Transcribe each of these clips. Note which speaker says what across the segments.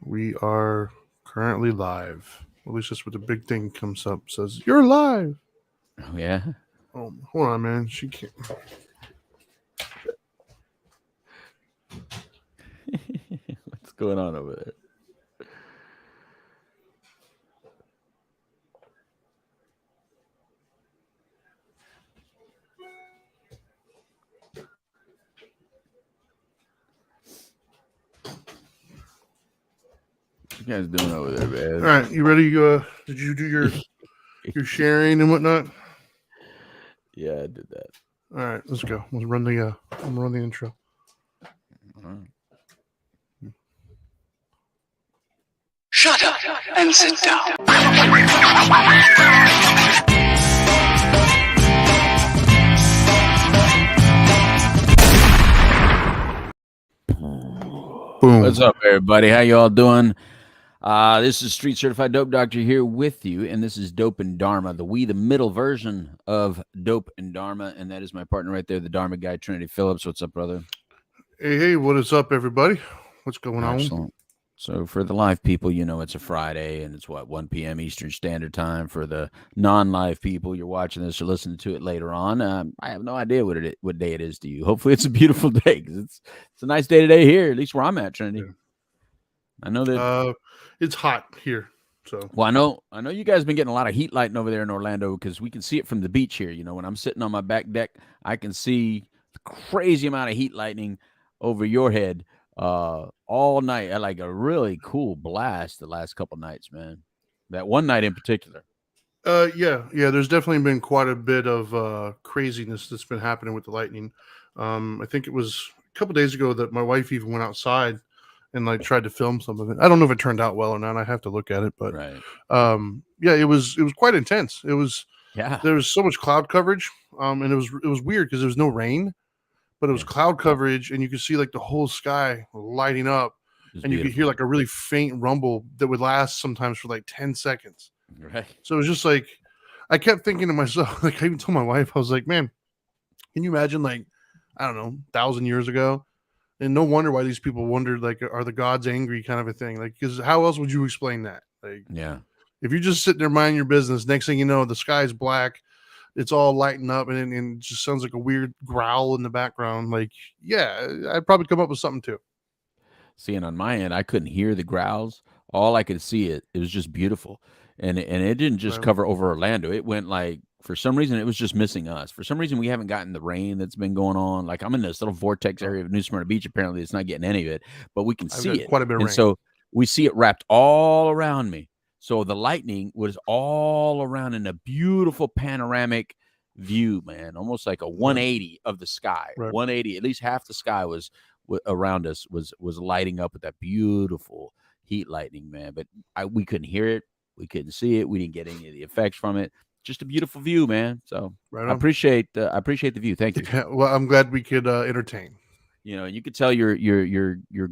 Speaker 1: We are currently live. At least that's what the big thing comes up. Says you're live.
Speaker 2: Oh, yeah.
Speaker 1: Oh, hold on, man. She can't.
Speaker 2: What's going on over there? What you guys doing over there,
Speaker 1: All
Speaker 2: man?
Speaker 1: right, you ready? Did you do your sharing and whatnot?
Speaker 2: Yeah, I did that.
Speaker 1: All right, let's go. Let's run the. I'm gonna run the intro.
Speaker 2: Alright.
Speaker 3: Shut up and sit down.
Speaker 1: Boom.
Speaker 2: What's up, everybody? How you all doing? This is Street Certified Dope Doctor here with you, and this is Dope and Dharma, the middle version of Dope and Dharma, and that is my partner right there, the Dharma guy, Trinity Phillips. What's up, brother?
Speaker 1: Hey, what is up, everybody? What's going on?
Speaker 2: Excellent. So for the live people, you know it's a Friday, and it's 1 p.m. Eastern Standard Time. For the non-live people, you're watching this or listening to it later on. I have no idea what day it is to you. Hopefully, it's a beautiful day because it's a nice day today here, at least where I'm at, Trinity.
Speaker 1: Yeah.
Speaker 2: I know that.
Speaker 1: It's hot here, so.
Speaker 2: Well, I know you guys been getting a lot of heat lighting over there in Orlando because we can see it from the beach here. You know, when I'm sitting on my back deck, I can see the crazy amount of heat lightning over your head all night. I like a really cool blast the last couple nights, man. That one night in particular.
Speaker 1: Yeah. There's definitely been quite a bit of craziness that's been happening with the lightning. I think it was a couple days ago that my wife even went outside and like tried to film some of it. I don't know if it turned out well or not. I have to look at it, but
Speaker 2: Right.
Speaker 1: yeah, it was quite intense. There was
Speaker 2: Yeah.
Speaker 1: so much cloud coverage, and it was weird because there was no rain, but it was
Speaker 2: Yeah.
Speaker 1: cloud coverage, and you could see like the whole sky lighting up,
Speaker 2: It was
Speaker 1: and you could hear
Speaker 2: beautiful.
Speaker 1: like a really faint rumble that would last sometimes for like 10 seconds.
Speaker 2: Right.
Speaker 1: So it was just like I kept thinking to myself, like I even told my wife, I was like, man, can you imagine like I don't know, 1,000 years ago? And no wonder why these people wondered, like, are the gods angry, kind of a thing. Like, because how else would you explain that? Like,
Speaker 2: Yeah.
Speaker 1: if you're just sitting there minding your business, next thing you know, the sky's black, it's all lighting up, and it just sounds like a weird growl in the background. Like, yeah, I'd probably come up with something too.
Speaker 2: Seeing on my end, I couldn't hear the growls. All I could see it was just beautiful, and it didn't just
Speaker 1: Right.
Speaker 2: cover over Orlando. It went like for some reason it was just missing us. For some reason we haven't gotten the rain that's been going on. Like I'm in this little vortex area of New Smyrna Beach. Apparently it's not getting any of it, but we can
Speaker 1: I've
Speaker 2: see
Speaker 1: got
Speaker 2: it,
Speaker 1: quite a bit of
Speaker 2: and
Speaker 1: rain.
Speaker 2: so we see it wrapped all around me. So the lightning was all around in a beautiful panoramic view, man, almost like a 180 of the sky.
Speaker 1: Right.
Speaker 2: 180, at least half the sky was around us was lighting up with that beautiful heat lightning, man. But we couldn't hear it, we couldn't see it, we didn't get any of the effects from it. Just a beautiful view, man. So
Speaker 1: Right
Speaker 2: I
Speaker 1: on.
Speaker 2: appreciate the view. Thank you.
Speaker 1: Yeah, well, I'm glad we could entertain.
Speaker 2: You know, you could tell your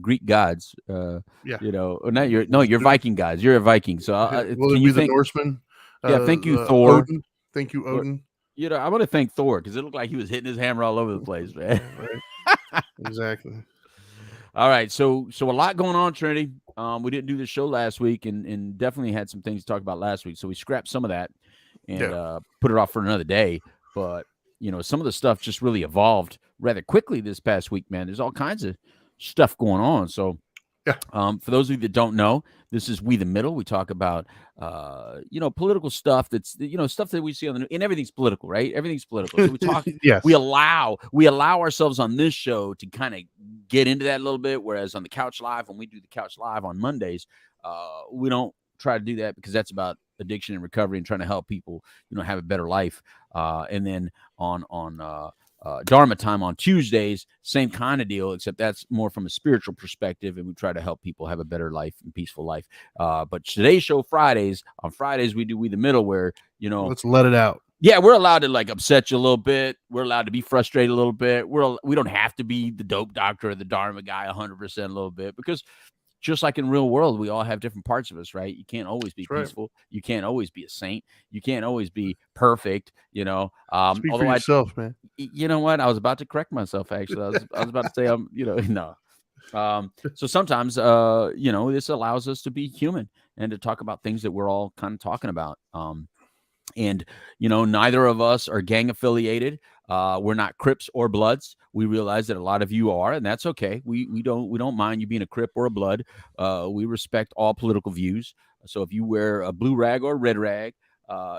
Speaker 2: Greek gods.
Speaker 1: Yeah.
Speaker 2: You know, or not your Viking gods. You're a Viking, so
Speaker 1: Will
Speaker 2: can
Speaker 1: it
Speaker 2: you
Speaker 1: be the
Speaker 2: think?
Speaker 1: Norseman?
Speaker 2: Yeah, thank you, Thor.
Speaker 1: Odin. Thank you,
Speaker 2: Or,
Speaker 1: Odin.
Speaker 2: you know, I want to thank Thor because it looked like he was hitting his hammer all over the place, man.
Speaker 1: Yeah, right. Exactly.
Speaker 2: All right, so a lot going on, Trinity. We didn't do the show last week, and definitely had some things to talk about last week. So we scrapped some of that and put it off for another day. But you know, some of the stuff just really evolved rather quickly this past week, man. There's all kinds of stuff going on. So
Speaker 1: Yeah.
Speaker 2: For those of you that don't know, this is We the Middle. We talk about, you know, political stuff that's, you know, stuff that we see on the news, and everything's political, right? Everything's political. So we talk,
Speaker 1: Yes.
Speaker 2: we allow ourselves on this show to kind of get into that a little bit. Whereas on the Couch Live, when we do the Couch Live on Mondays, we don't try to do that because that's about addiction and recovery and trying to help people, you know, have a better life. And then on Dharma Time on Tuesdays, same kind of deal, except that's more from a spiritual perspective, and we try to help people have a better life and peaceful life. But today's show, Fridays, on Fridays we do We the Middle, where, you know,
Speaker 1: Let's let it out.
Speaker 2: yeah, we're allowed to like upset you a little bit. We're allowed to be frustrated a little bit. We don't have to be the dope doctor or the Dharma guy 100% a little bit, because just like in real world, we all have different parts of us, right? You can't always be
Speaker 1: That's right.
Speaker 2: peaceful. You can't always be a saint. You can't always be perfect, you know.
Speaker 1: Speak for
Speaker 2: Although
Speaker 1: yourself, man.
Speaker 2: you know what? I was about to correct myself. Actually, I was about to say, you know, no. So sometimes, this allows us to be human and to talk about things that we're all kind of talking about. And neither of us are gang affiliated. We're not Crips or Bloods. We realize that a lot of you are, and that's okay. We don't mind you being a Crip or a Blood. We respect all political views. So if you wear a blue rag or a red rag,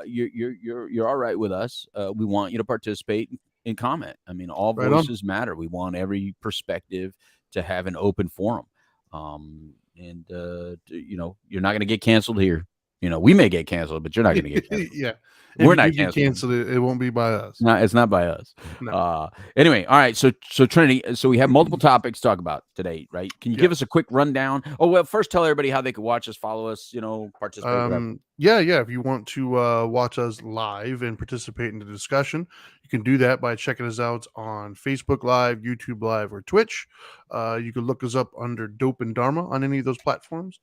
Speaker 2: you're all right with us. We want you to participate and comment. I mean, all
Speaker 1: Right
Speaker 2: voices matter. We want every perspective to have an open forum. You're not going to get canceled here. We may get canceled, but you're not going to get canceled.
Speaker 1: Yeah.
Speaker 2: We're
Speaker 1: If
Speaker 2: not
Speaker 1: you get
Speaker 2: canceled.
Speaker 1: canceled, it won't be by us.
Speaker 2: No, it's not by us.
Speaker 1: No.
Speaker 2: Anyway, all right. So Trinity. So we have multiple topics to talk about today, right? Can you give us a quick rundown? Oh well, first tell everybody how they can watch us, follow us, participate. Whatever.
Speaker 1: Yeah. If you want to watch us live and participate in the discussion, you can do that by checking us out on Facebook Live, YouTube Live, or Twitch. You can look us up under Dope and Dharma on any of those platforms.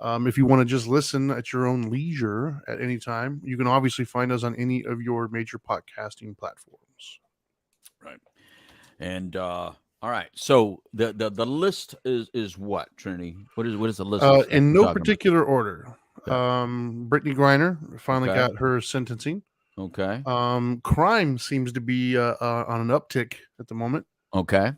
Speaker 1: If you want to just listen at your own leisure at any time, you can obviously find us on any of your major podcasting platforms.
Speaker 2: Right. And all right. So the list is what, Trinity? What is the list?
Speaker 1: In no particular order. Brittney Griner finally got her sentencing.
Speaker 2: Okay.
Speaker 1: Crime seems to be on an uptick at the moment.
Speaker 2: Okay.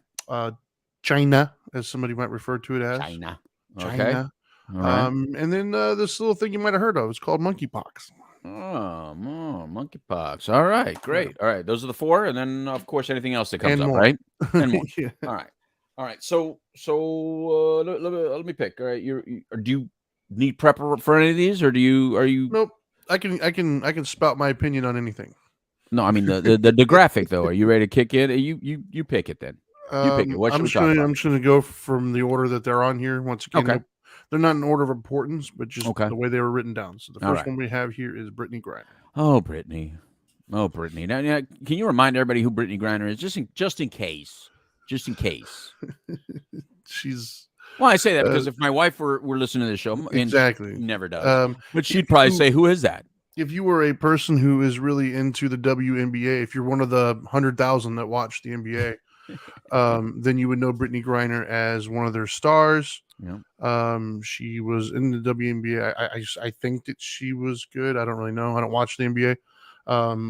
Speaker 1: China, as somebody might refer to it as.
Speaker 2: China.
Speaker 1: China.
Speaker 2: Right.
Speaker 1: And then this little thing you might have heard of. It's called monkeypox.
Speaker 2: Monkeypox. All right, great. Yeah. All right, those are the four, and then of course anything else that comes up,
Speaker 1: more.
Speaker 2: right? And more.
Speaker 1: Yeah.
Speaker 2: All right. So let me pick. All right, do you need prep for any of these, or are you?
Speaker 1: Nope. I can spout my opinion on anything.
Speaker 2: No, I mean the graphic though. Are you ready to kick in? You pick it then. You pick it. What should we talk about?
Speaker 1: I'm just going to go from the order that they're on here. Once again,
Speaker 2: okay.
Speaker 1: They're not in order of importance, but just the way they were written down. So the first one we have here is Brittney Griner.
Speaker 2: Oh, Brittney. Now, can you remind everybody who Brittney Griner is, just in case? Just in case.
Speaker 1: She's.
Speaker 2: Well, I say that because if my wife were listening to the show,
Speaker 1: exactly,
Speaker 2: she never does. But she'd probably say, "Who is that?"
Speaker 1: If you were a person who is really into the WNBA, if you're one of the 100,000 that watch the NBA, then you would know Brittney Griner as one of their stars.
Speaker 2: Yeah.
Speaker 1: She was in the WNBA. I think that she was good. I don't really know. I don't watch the NBA.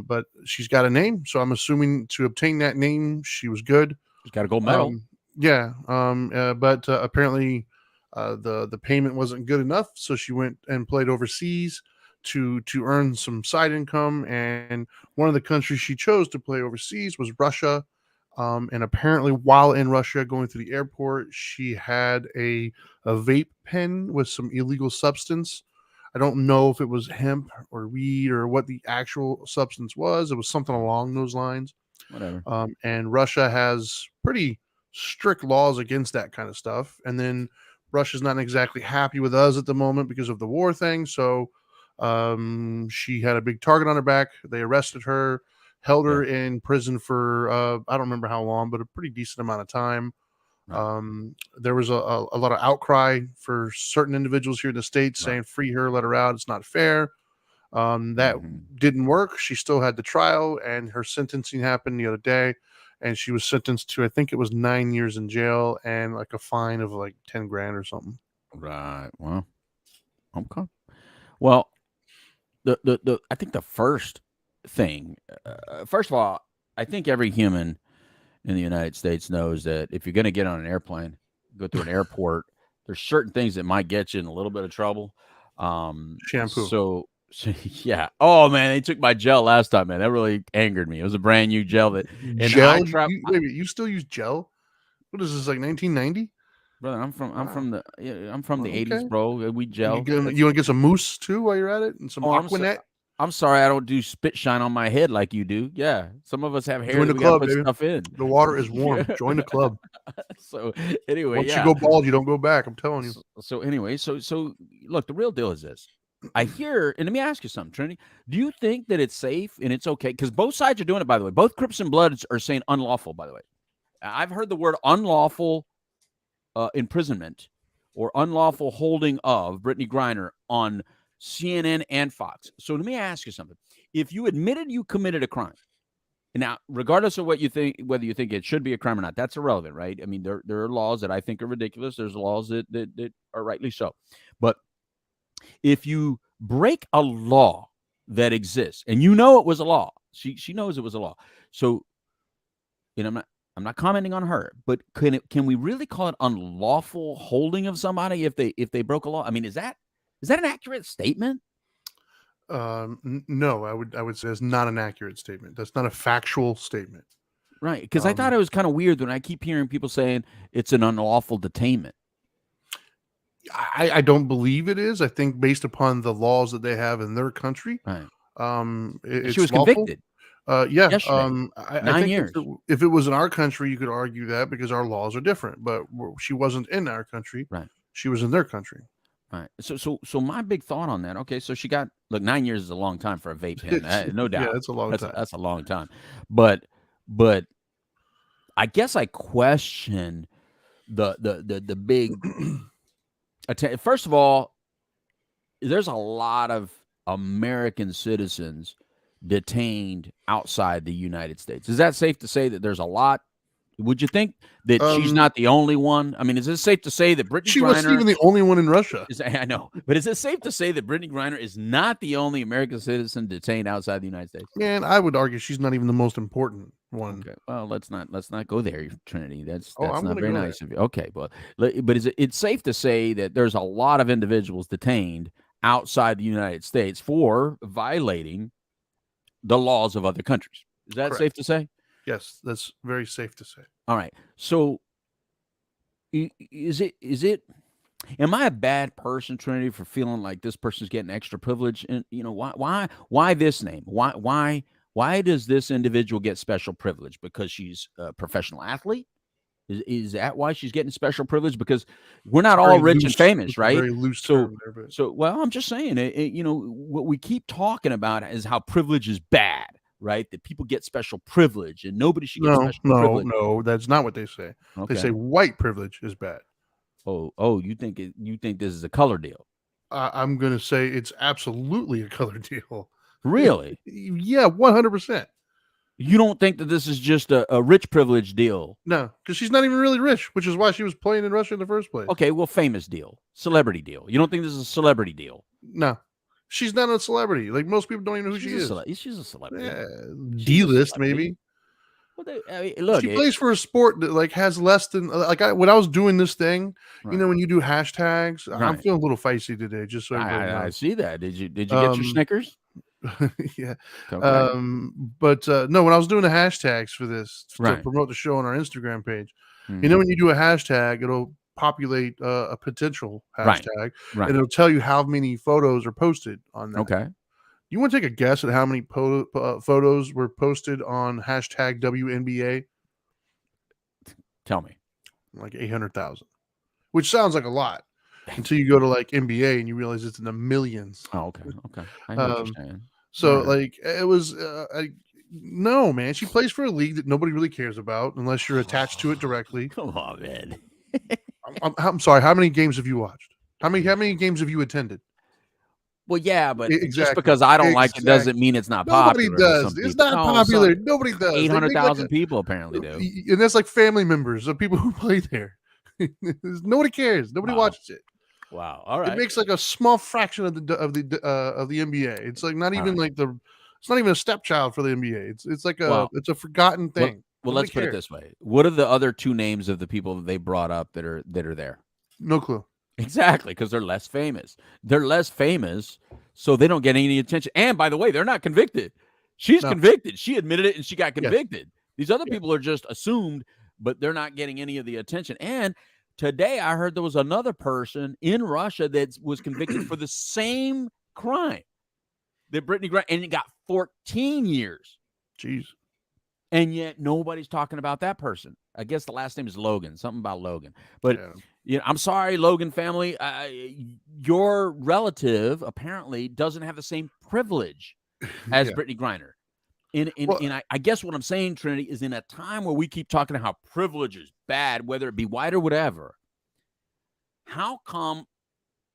Speaker 1: But she's got a name, so I'm assuming to obtain that name, she was good.
Speaker 2: She's got a gold medal.
Speaker 1: But apparently, the payment wasn't good enough, so she went and played overseas to earn some side income. And one of the countries she chose to play overseas was Russia. And apparently while in Russia going through the airport, she had a vape pen with some illegal substance. I don't know if it was hemp or weed or what the actual substance was. It was something along those lines.
Speaker 2: Whatever.
Speaker 1: And Russia has pretty strict laws against that kind of stuff. And then Russia's not exactly happy with us at the moment because of the war thing. So she had a big target on her back. They arrested her. Held her in prison for I don't remember how long, but a pretty decent amount of time. Right. There was a lot of outcry for certain individuals here in the States saying, free her, let her out. It's not fair. That didn't work. She still had the trial, and her sentencing happened the other day. And she was sentenced to, I think it was 9 years in jail and like a fine of like 10 grand or something.
Speaker 2: Right. Well, okay. Well, I think the first thing, first of all, I think every human in the United States knows that if you're going to get on an airplane, go through an airport, there's certain things that might get you in a little bit of trouble.
Speaker 1: Shampoo.
Speaker 2: So yeah. Oh man, they took my gel last time, man. That really angered me. It was a brand new gel that
Speaker 1: gel. You still use gel? What is this, like 1990?
Speaker 2: Brother, I'm from the 80s, bro. We gel.
Speaker 1: You want to get some mousse too while you're at it, and some Aquanet?
Speaker 2: I'm sorry, I don't do spit shine on my head like you do. Yeah, some of us have hair.
Speaker 1: Join the club,
Speaker 2: put stuff in.
Speaker 1: The water is warm. Join the club.
Speaker 2: So anyway,
Speaker 1: once you go bald, you don't go back. I'm telling you.
Speaker 2: So anyway, so look, the real deal is this. I hear, and let me ask you something, Trinity. Do you think that it's safe and it's okay? Because both sides are doing it, by the way. Both Crips and Bloods are saying unlawful, by the way. I've heard the word unlawful imprisonment or unlawful holding of Brittney Griner on CNN and Fox. So let me ask you something. If you admitted you committed a crime Now, regardless of what you think, whether you think it should be a crime or not, that's irrelevant, right? I mean, there are laws that I think are ridiculous. There's laws that are rightly so. But if you break a law that exists, and you know it was a law, she knows it was a law. So, I'm not commenting on her, but can we really call it unlawful holding of somebody if they broke a law? I mean, is that an accurate statement?
Speaker 1: No, I would say it's not an accurate statement. That's not a factual statement.
Speaker 2: Right, because I thought it was kind of weird when I keep hearing people saying it's an unlawful detainment.
Speaker 1: I don't believe it is. I think based upon the laws that they have in their country,
Speaker 2: right.
Speaker 1: She
Speaker 2: was
Speaker 1: lawful.
Speaker 2: Convicted.
Speaker 1: Yeah.
Speaker 2: Yesterday.
Speaker 1: I
Speaker 2: 9
Speaker 1: think
Speaker 2: years.
Speaker 1: if it was in our country, you could argue that because our laws are different. But she wasn't in our country.
Speaker 2: Right.
Speaker 1: She was in their country.
Speaker 2: Right. So my big thought on that. Okay, so she got 9 years is a long time for a vape pen, no doubt.
Speaker 1: Yeah, that's a long time.
Speaker 2: That's a long time. But I guess I question the big. First of all, there's a lot of American citizens detained outside the United States. Is that safe to say that there's a lot? Would you think that she's not the only one? I mean, is it safe to say that Brittney Griner...
Speaker 1: She wasn't even the only one in Russia.
Speaker 2: I know. But is it safe to say that Brittney Griner is not the only American citizen detained outside the United States?
Speaker 1: Man, I would argue she's not even the most important one.
Speaker 2: Okay. Well, let's not go there, Trinity. That's
Speaker 1: I'm
Speaker 2: not very nice
Speaker 1: there.
Speaker 2: of you. Okay, but it's safe to say that there's a lot of individuals detained outside the United States for violating the laws of other countries. Is that
Speaker 1: Correct.
Speaker 2: safe to say?
Speaker 1: Yes, that's very safe to say.
Speaker 2: All right. So is it am I a bad person, Trinity, for feeling like this person's getting extra privilege? And why this name? Why does this individual get special privilege? Because she's a professional athlete? Is that why she's getting special privilege? Because we're not all rich and famous, right?
Speaker 1: Very loose term there, but...
Speaker 2: So well, I'm just saying, what we keep talking about is how privilege is bad. Right, that people get special privilege and nobody should get special privilege.
Speaker 1: No, that's not what they say.
Speaker 2: Okay.
Speaker 1: They say white privilege is bad.
Speaker 2: Oh, you think this is a color deal?
Speaker 1: I'm going to say it's absolutely a color deal.
Speaker 2: Really?
Speaker 1: Yeah, 100%.
Speaker 2: You don't think that this is just a rich privilege deal?
Speaker 1: No, because she's not even really rich, which is why she was playing in Russia in the first place.
Speaker 2: Okay, well, famous deal, celebrity deal. You don't think this is a celebrity deal?
Speaker 1: No. She's not a celebrity. Like most people don't even know who she is.
Speaker 2: She's a celebrity.
Speaker 1: Yeah, D-list maybe.
Speaker 2: Well, look,
Speaker 1: she plays for a sport that has less than when I was doing this thing.
Speaker 2: Right.
Speaker 1: When you do hashtags,
Speaker 2: right.
Speaker 1: I'm feeling a little feisty today. Just so
Speaker 2: I see that. Did you get your Snickers?
Speaker 1: Yeah.
Speaker 2: Okay.
Speaker 1: But no, when I was doing the hashtags for this to promote the show on our Instagram page, when you do a hashtag, it'll populate a potential hashtag, and it'll tell you how many photos are posted on that.
Speaker 2: Okay.
Speaker 1: You want to take a guess at how many photos were posted on hashtag WNBA?
Speaker 2: Tell me.
Speaker 1: Like 800,000, which sounds like a lot until you go to NBA and you realize it's in the millions.
Speaker 2: Oh, okay. I know what you're saying.
Speaker 1: So it was no, man. She plays for a league that nobody really cares about unless you're attached to it directly.
Speaker 2: Come on, man.
Speaker 1: I'm sorry. How many games have you watched? How many games have you attended?
Speaker 2: Well, yeah, but just because I don't like it doesn't mean it's not popular.
Speaker 1: Nobody does. It's not popular. Nobody does.
Speaker 2: 800,000 people apparently do.
Speaker 1: And that's like family members of people who play there. Nobody cares. Nobody watches it.
Speaker 2: Wow. All right.
Speaker 1: It makes like a small fraction of the NBA. It's like not even it's not even a stepchild for the NBA. It's like it's a forgotten thing.
Speaker 2: Well, let's put it this way. What are the other two names of the people that they brought up that are there?
Speaker 1: No clue.
Speaker 2: Exactly, because they're less famous. They're less famous, so they don't get any attention. And by the way, they're not convicted. She's convicted. She admitted it, and she got convicted. Yes. These other people are just assumed, but they're not getting any of the attention. And today I heard there was another person in Russia that was convicted for the same crime that Brittney Griner, and it got 14 years.
Speaker 1: Jeez.
Speaker 2: And yet nobody's talking about that person. I guess the last name is Logan, something about Logan. But I'm sorry, Logan family. Your relative apparently doesn't have the same privilege as Brittney Griner. And I guess what I'm saying, Trinity, is in a time where we keep talking about how privilege is bad, whether it be white or whatever, how come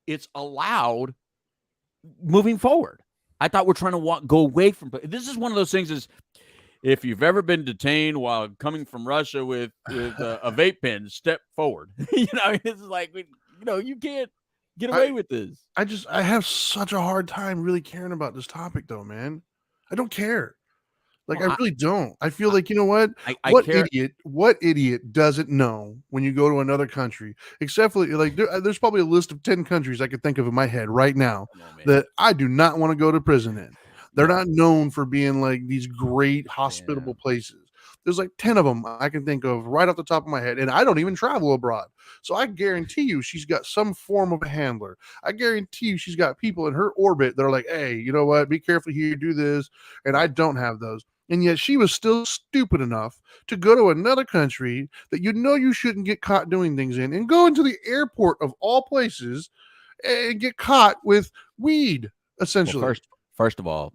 Speaker 2: it's allowed moving forward? I thought we're trying to go away from. This is one of those things if you've ever been detained while coming from Russia with a vape pen, step forward. It's like, you can't get away with this.
Speaker 1: I have such a hard time really caring about this topic, though, man. I don't care. Like,
Speaker 2: Well,
Speaker 1: I really don't. I feel like, you know what?
Speaker 2: I
Speaker 1: What
Speaker 2: care.
Speaker 1: idiot doesn't know when you go to another country, except for like, there's probably a list of 10 countries I could think of in my head right now that I do not want to go to prison in. They're not known for being like these great hospitable places. There's like 10 of them I can think of right off the top of my head, and I don't even travel abroad. So I guarantee you she's got some form of a handler. I guarantee you she's got people in her orbit that are like, hey, you know what? Be careful here, do this. And I don't have those. And yet she was still stupid enough to go to another country that you shouldn't get caught doing things in, and go into the airport of all places and get caught with weed, essentially.
Speaker 2: Well, first of all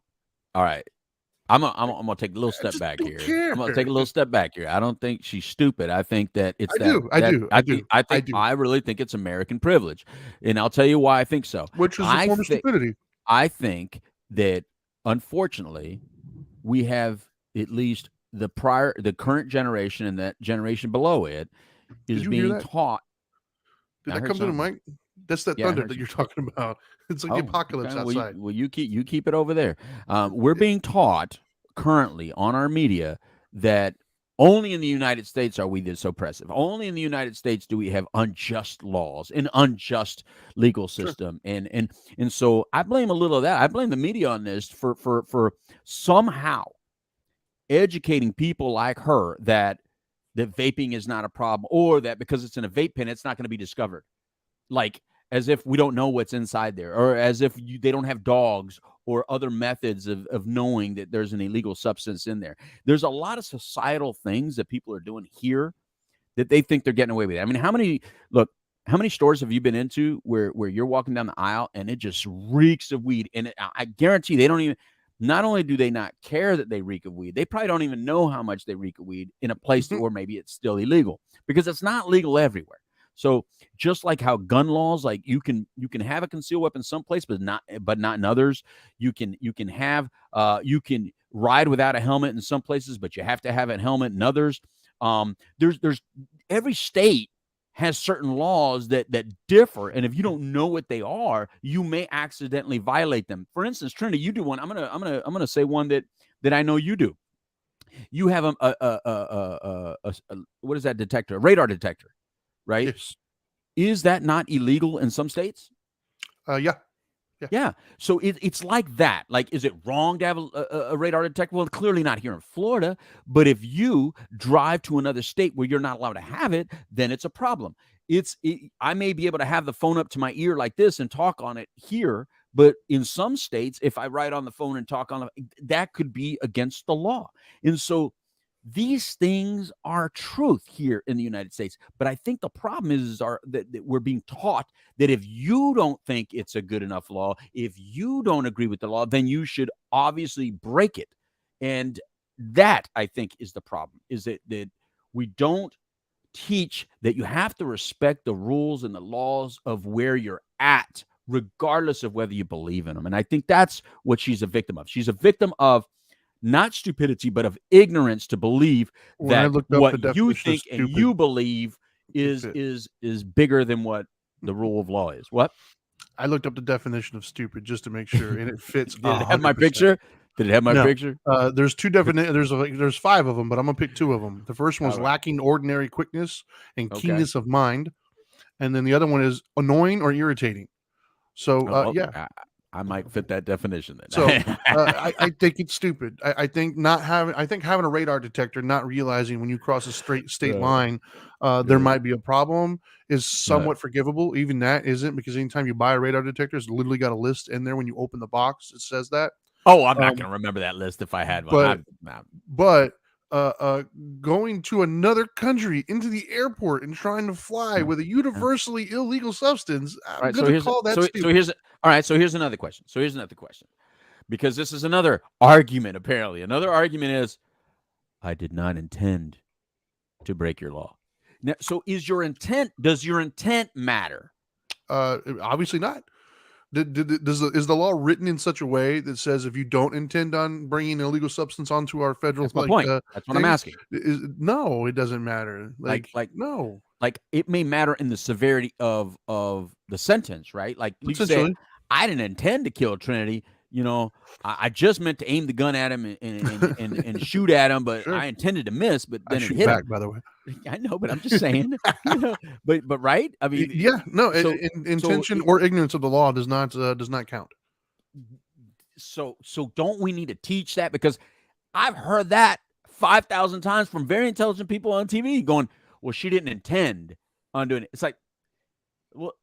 Speaker 2: right. I'm gonna take a little step back here. I'm gonna take a little step back here. I don't think she's stupid. I think that it's I really think it's American privilege, and I'll tell you why I think so.
Speaker 1: Which is a form of stupidity.
Speaker 2: I think that unfortunately we have at least the current generation and that generation below it is being taught.
Speaker 1: Did that come to the mic? That's that thunder that you're talking about. It's like the apocalypse outside.
Speaker 2: Well, you keep it over there. We're being taught currently on our media that only in the United States are we this oppressive. Only in the United States do we have unjust laws, an unjust legal system, and so I blame a little of that. I blame the media on this for somehow educating people like her that vaping is not a problem, or that because it's in a vape pen, it's not going to be discovered. Like, as if we don't know what's inside there, or as if they don't have dogs or other methods of knowing that there's an illegal substance in there. There's a lot of societal things that people are doing here that they think they're getting away with. I mean, how many stores have you been into where you're walking down the aisle and it just reeks of weed? And I guarantee they don't even, not only do they not care that they reek of weed, they probably don't even know how much they reek of weed in a place where maybe it's still illegal, because it's not legal everywhere. So just like how gun laws, like you can have a concealed weapon someplace, but not in others. You can ride without a helmet in some places, but you have to have a helmet in others. There's every state has certain laws that differ, and if you don't know what they are, you may accidentally violate them. For instance, Trinity, you do one. I'm gonna say one that I know you do. You have a what is that detector? A radar detector. Right?
Speaker 1: Yes.
Speaker 2: Is that not illegal in some states?
Speaker 1: Yeah.
Speaker 2: So it's like that. Like, is it wrong to have a radar detector? Well, clearly not here in Florida. But if you drive to another state where you're not allowed to have it, then it's a problem. I may be able to have the phone up to my ear like this and talk on it here, but in some states, if I write on the phone and talk on it, that could be against the law. And so these things are truth here in the United States. But I think the problem is that we're being taught that if you don't think it's a good enough law, if you don't agree with the law, then you should obviously break it. And that, I think, is the problem, is that we don't teach that you have to respect the rules and the laws of where you're at, regardless of whether you believe in them. And I think that's what she's a victim of. She's a victim of not stupidity, but of ignorance, to believe that what you think and you believe is bigger than what the rule of law is. What?
Speaker 1: I looked up the definition of stupid just to make sure, and it fits.
Speaker 2: Did it have my picture? Did it have my picture?
Speaker 1: There's two definitions. There's 5 of them, but I'm gonna pick 2 of them. The first one is lacking ordinary quickness and keenness of mind, and then the other one is annoying or irritating. So yeah.
Speaker 2: I might fit that definition then.
Speaker 1: So I think it's stupid. I think having a radar detector, not realizing when you cross a state line, there might be a problem, is somewhat forgivable. Even that isn't, because anytime you buy a radar detector, it's literally got a list in there when you open the box. It says that.
Speaker 2: Oh, I'm not going to remember that list if I had one.
Speaker 1: But going to another country into the airport and trying to fly with a universally illegal substance, I'm going to call that stupid.
Speaker 2: So here's another question. Because this is another argument, apparently. Another argument is, I did not intend to break your law. Now, so does your intent matter?
Speaker 1: Obviously not. Is the law written in such a way that says if you don't intend on bringing an illegal substance onto our federal,
Speaker 2: That's my point. That's what I'm
Speaker 1: thing,
Speaker 2: asking.
Speaker 1: no, it doesn't matter.
Speaker 2: Like
Speaker 1: No,
Speaker 2: like it may matter in the severity of the sentence, right? Like you say,
Speaker 1: potentially.
Speaker 2: I didn't intend to kill Trinity. You know, I just meant to aim the gun at him and shoot at him, but
Speaker 1: Sure.
Speaker 2: I intended to miss, but
Speaker 1: I
Speaker 2: then it
Speaker 1: shoot
Speaker 2: hit
Speaker 1: back,
Speaker 2: him.
Speaker 1: by the way.
Speaker 2: I know, but I'm just saying, you know, but right? I mean,
Speaker 1: Yeah, no,
Speaker 2: so
Speaker 1: intention or ignorance of the law does not count.
Speaker 2: so don't we need to teach that? Because I've heard that 5,000 times from very intelligent people on TV going, well, she didn't intend on doing it. It's like, well,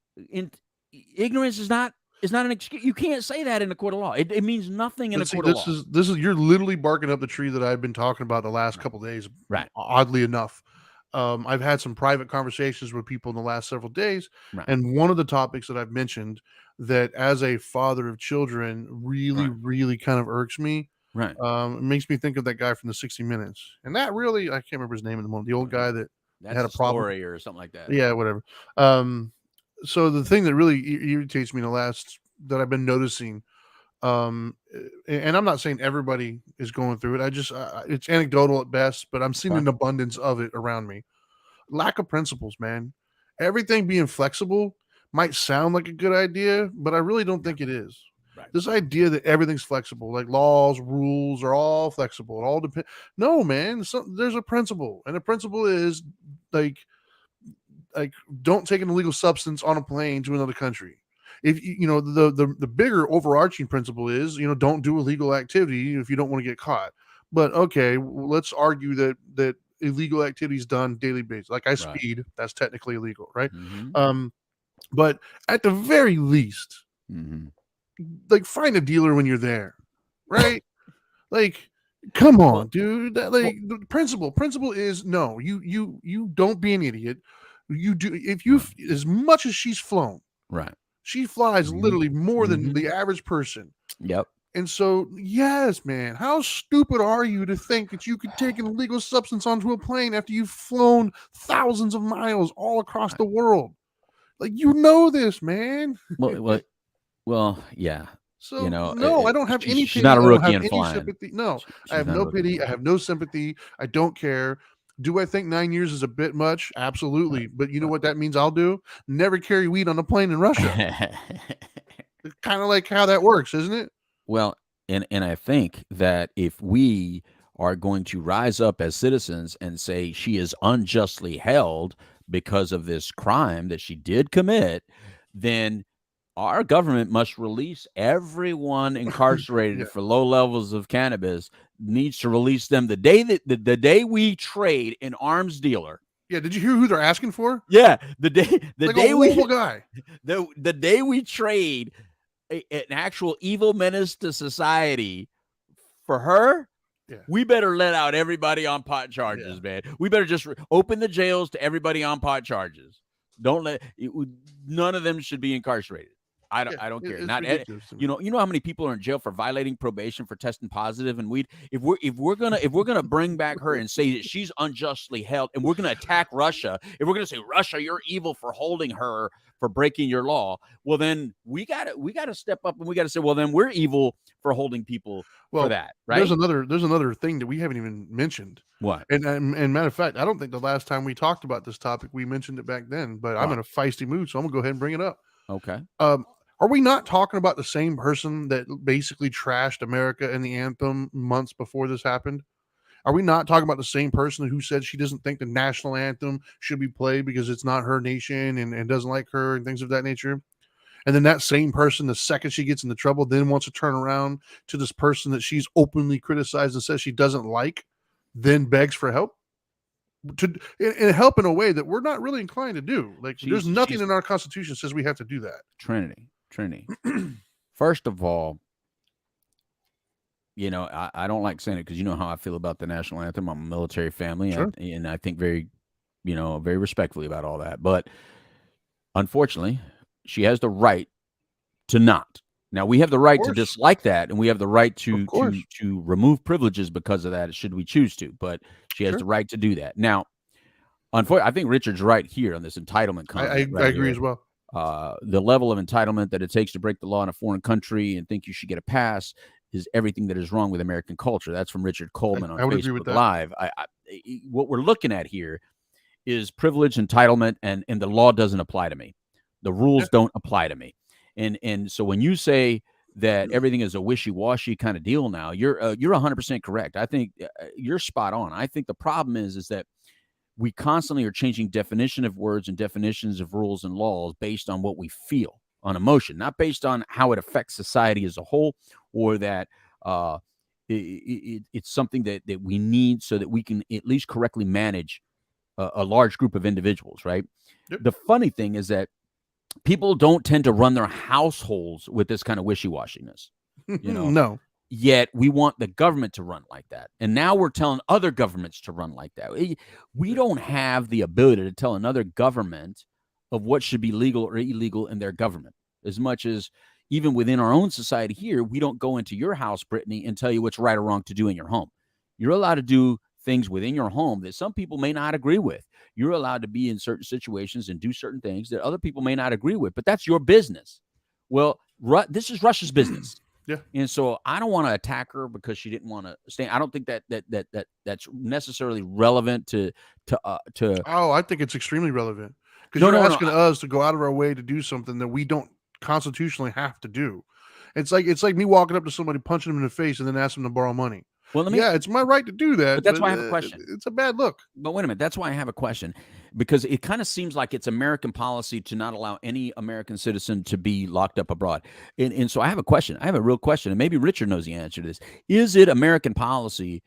Speaker 2: ignorance is not an excuse. You can't say that in a court of law. It means nothing in a court of law.
Speaker 1: This is you're literally barking up the tree that I've been talking about the last couple of days.
Speaker 2: Right.
Speaker 1: Oddly enough, I've had some private conversations with people in the last several days,
Speaker 2: Right.
Speaker 1: and one of the topics that I've mentioned that as a father of children really kind of irks me.
Speaker 2: Right.
Speaker 1: It makes me think of that guy from the 60 Minutes, and that really, I can't remember his name in the moment. The old guy that
Speaker 2: That's
Speaker 1: had a problem
Speaker 2: or something like that.
Speaker 1: Yeah, whatever. So the thing that really irritates me that I've been noticing, and I'm not saying everybody is going through it. I just it's anecdotal at best, but I'm seeing an abundance of it around me. Lack of principles, man. Everything being flexible might sound like a good idea, but I really don't think it is.
Speaker 2: Right.
Speaker 1: This idea that everything's flexible, like laws, rules are all flexible. It all depends. No, man. There's a principle, and the principle is like don't take an illegal substance on a plane to another country. If the bigger overarching principle is don't do illegal activity if you don't want to get caught. But okay, let's argue that illegal activity is done daily basis. Like I speed, that's technically illegal, right?
Speaker 2: Mm-hmm.
Speaker 1: But at the very least, like find a dealer when you're there, right? Like, come on, dude. The principle is no. You don't be an idiot. You do if you as much as she's flown,
Speaker 2: right?
Speaker 1: She flies literally more than the average person.
Speaker 2: Yep.
Speaker 1: And so, yes, man, how stupid are you to think that you could take an illegal substance onto a plane after you've flown thousands of miles all across the world? Like, this, man.
Speaker 2: Well, yeah.
Speaker 1: So no, I don't have any pity.
Speaker 2: She's not a rookie in
Speaker 1: flying. Sympathy. No, I have no pity. I have no sympathy. I don't care. Do I think 9 years is a bit much? Absolutely. But you know what that means I'll do? Never carry weed on a plane in Russia. It's kind of like how that works, isn't it?
Speaker 2: Well, and I think that if we are going to rise up as citizens and say she is unjustly held because of this crime that she did commit, then our government must release everyone incarcerated for low levels of cannabis. Needs to release them the day that the day we trade an arms dealer.
Speaker 1: Yeah, did you hear who they're asking for?
Speaker 2: Yeah, the day
Speaker 1: guy.
Speaker 2: The day we trade an actual evil menace to society for her. Yeah. We better let out everybody on pot charges, man. We better just open the jails to everybody on pot charges. Don't none of them should be incarcerated. I don't care. Not you know how many people are in jail for violating probation for testing positive and weed. If we're gonna bring back her and say that she's unjustly held, and we're gonna attack Russia, if we're gonna say Russia, you're evil for holding her for breaking your law, well then we gotta step up and we gotta say, well then we're evil for holding people for that, right?
Speaker 1: There's another thing that we haven't even mentioned.
Speaker 2: What?
Speaker 1: And matter of fact, I don't think the last time we talked about this topic we mentioned it back then, but I'm in a feisty mood, so I'm gonna go ahead and bring it up.
Speaker 2: Okay.
Speaker 1: Are we not talking about the same person that basically trashed America and the anthem months before this happened? Are we not talking about the same person who said she doesn't think the national anthem should be played because it's not her nation and doesn't like her and things of that nature? And then that same person, the second she gets into trouble, then wants to turn around to this person that she's openly criticized and says she doesn't like, then begs for help? And help in a way that we're not really inclined to do. Like, there's nothing in our Constitution says we have to do that.
Speaker 2: Trinity. First of all, I don't like saying it because you know how I feel about the national anthem. I'm a military family,
Speaker 1: sure.
Speaker 2: and I think very respectfully about all that. But unfortunately, she has the right to not. Now, we have the right to dislike that, and we have the right to remove privileges because of that, should we choose to. But she has the right to do that. Now, unfortunately, I think Richard's right here on this entitlement comment.
Speaker 1: I agree as well.
Speaker 2: The level of entitlement that it takes to break the law in a foreign country and think you should get a pass is everything that is wrong with American culture. That's from Richard Coleman on
Speaker 1: I would agree with
Speaker 2: Facebook
Speaker 1: that.
Speaker 2: Live. What we're looking at here is privilege, entitlement, and the law doesn't apply to me. The rules don't apply to me. And so when you say that everything is a wishy-washy kind of deal now, you're 100% correct. I think you're spot on. I think the problem is that we constantly are changing definition of words and definitions of rules and laws based on what we feel, on emotion, not based on how it affects society as a whole, or that it's something that we need so that we can at least correctly manage a large group of individuals, right?
Speaker 1: Yep.
Speaker 2: The funny thing is that people don't tend to run their households with this kind of wishy-washiness, you know?
Speaker 1: No.
Speaker 2: Yet we want the government to run like that. And now we're telling other governments to run like that. We don't have the ability to tell another government of what should be legal or illegal in their government, as much as even within our own society here, we don't go into your house, Brittney, and tell you what's right or wrong to do in your home. You're allowed to do things within your home that some people may not agree with. You're allowed to be in certain situations and do certain things that other people may not agree with, but that's your business. Well, this is Russia's business.
Speaker 1: Yeah.
Speaker 2: And so I don't want to attack her because she didn't want to stay. I don't think that's necessarily relevant to.
Speaker 1: Oh, I think it's extremely relevant because
Speaker 2: No,
Speaker 1: you're
Speaker 2: no, no,
Speaker 1: asking us to go out of our way to do something that we don't constitutionally have to do. It's like me walking up to somebody, punching them in the face, and then asking them to borrow money.
Speaker 2: Well,
Speaker 1: yeah, it's my right to do that.
Speaker 2: But that's why I have a question.
Speaker 1: It's a bad look.
Speaker 2: But wait a minute. That's why I have a question, because it kind of seems like it's American policy to not allow any American citizen to be locked up abroad. And so I have a question. I have a real question, and maybe Richard knows the answer to this. Is it American policy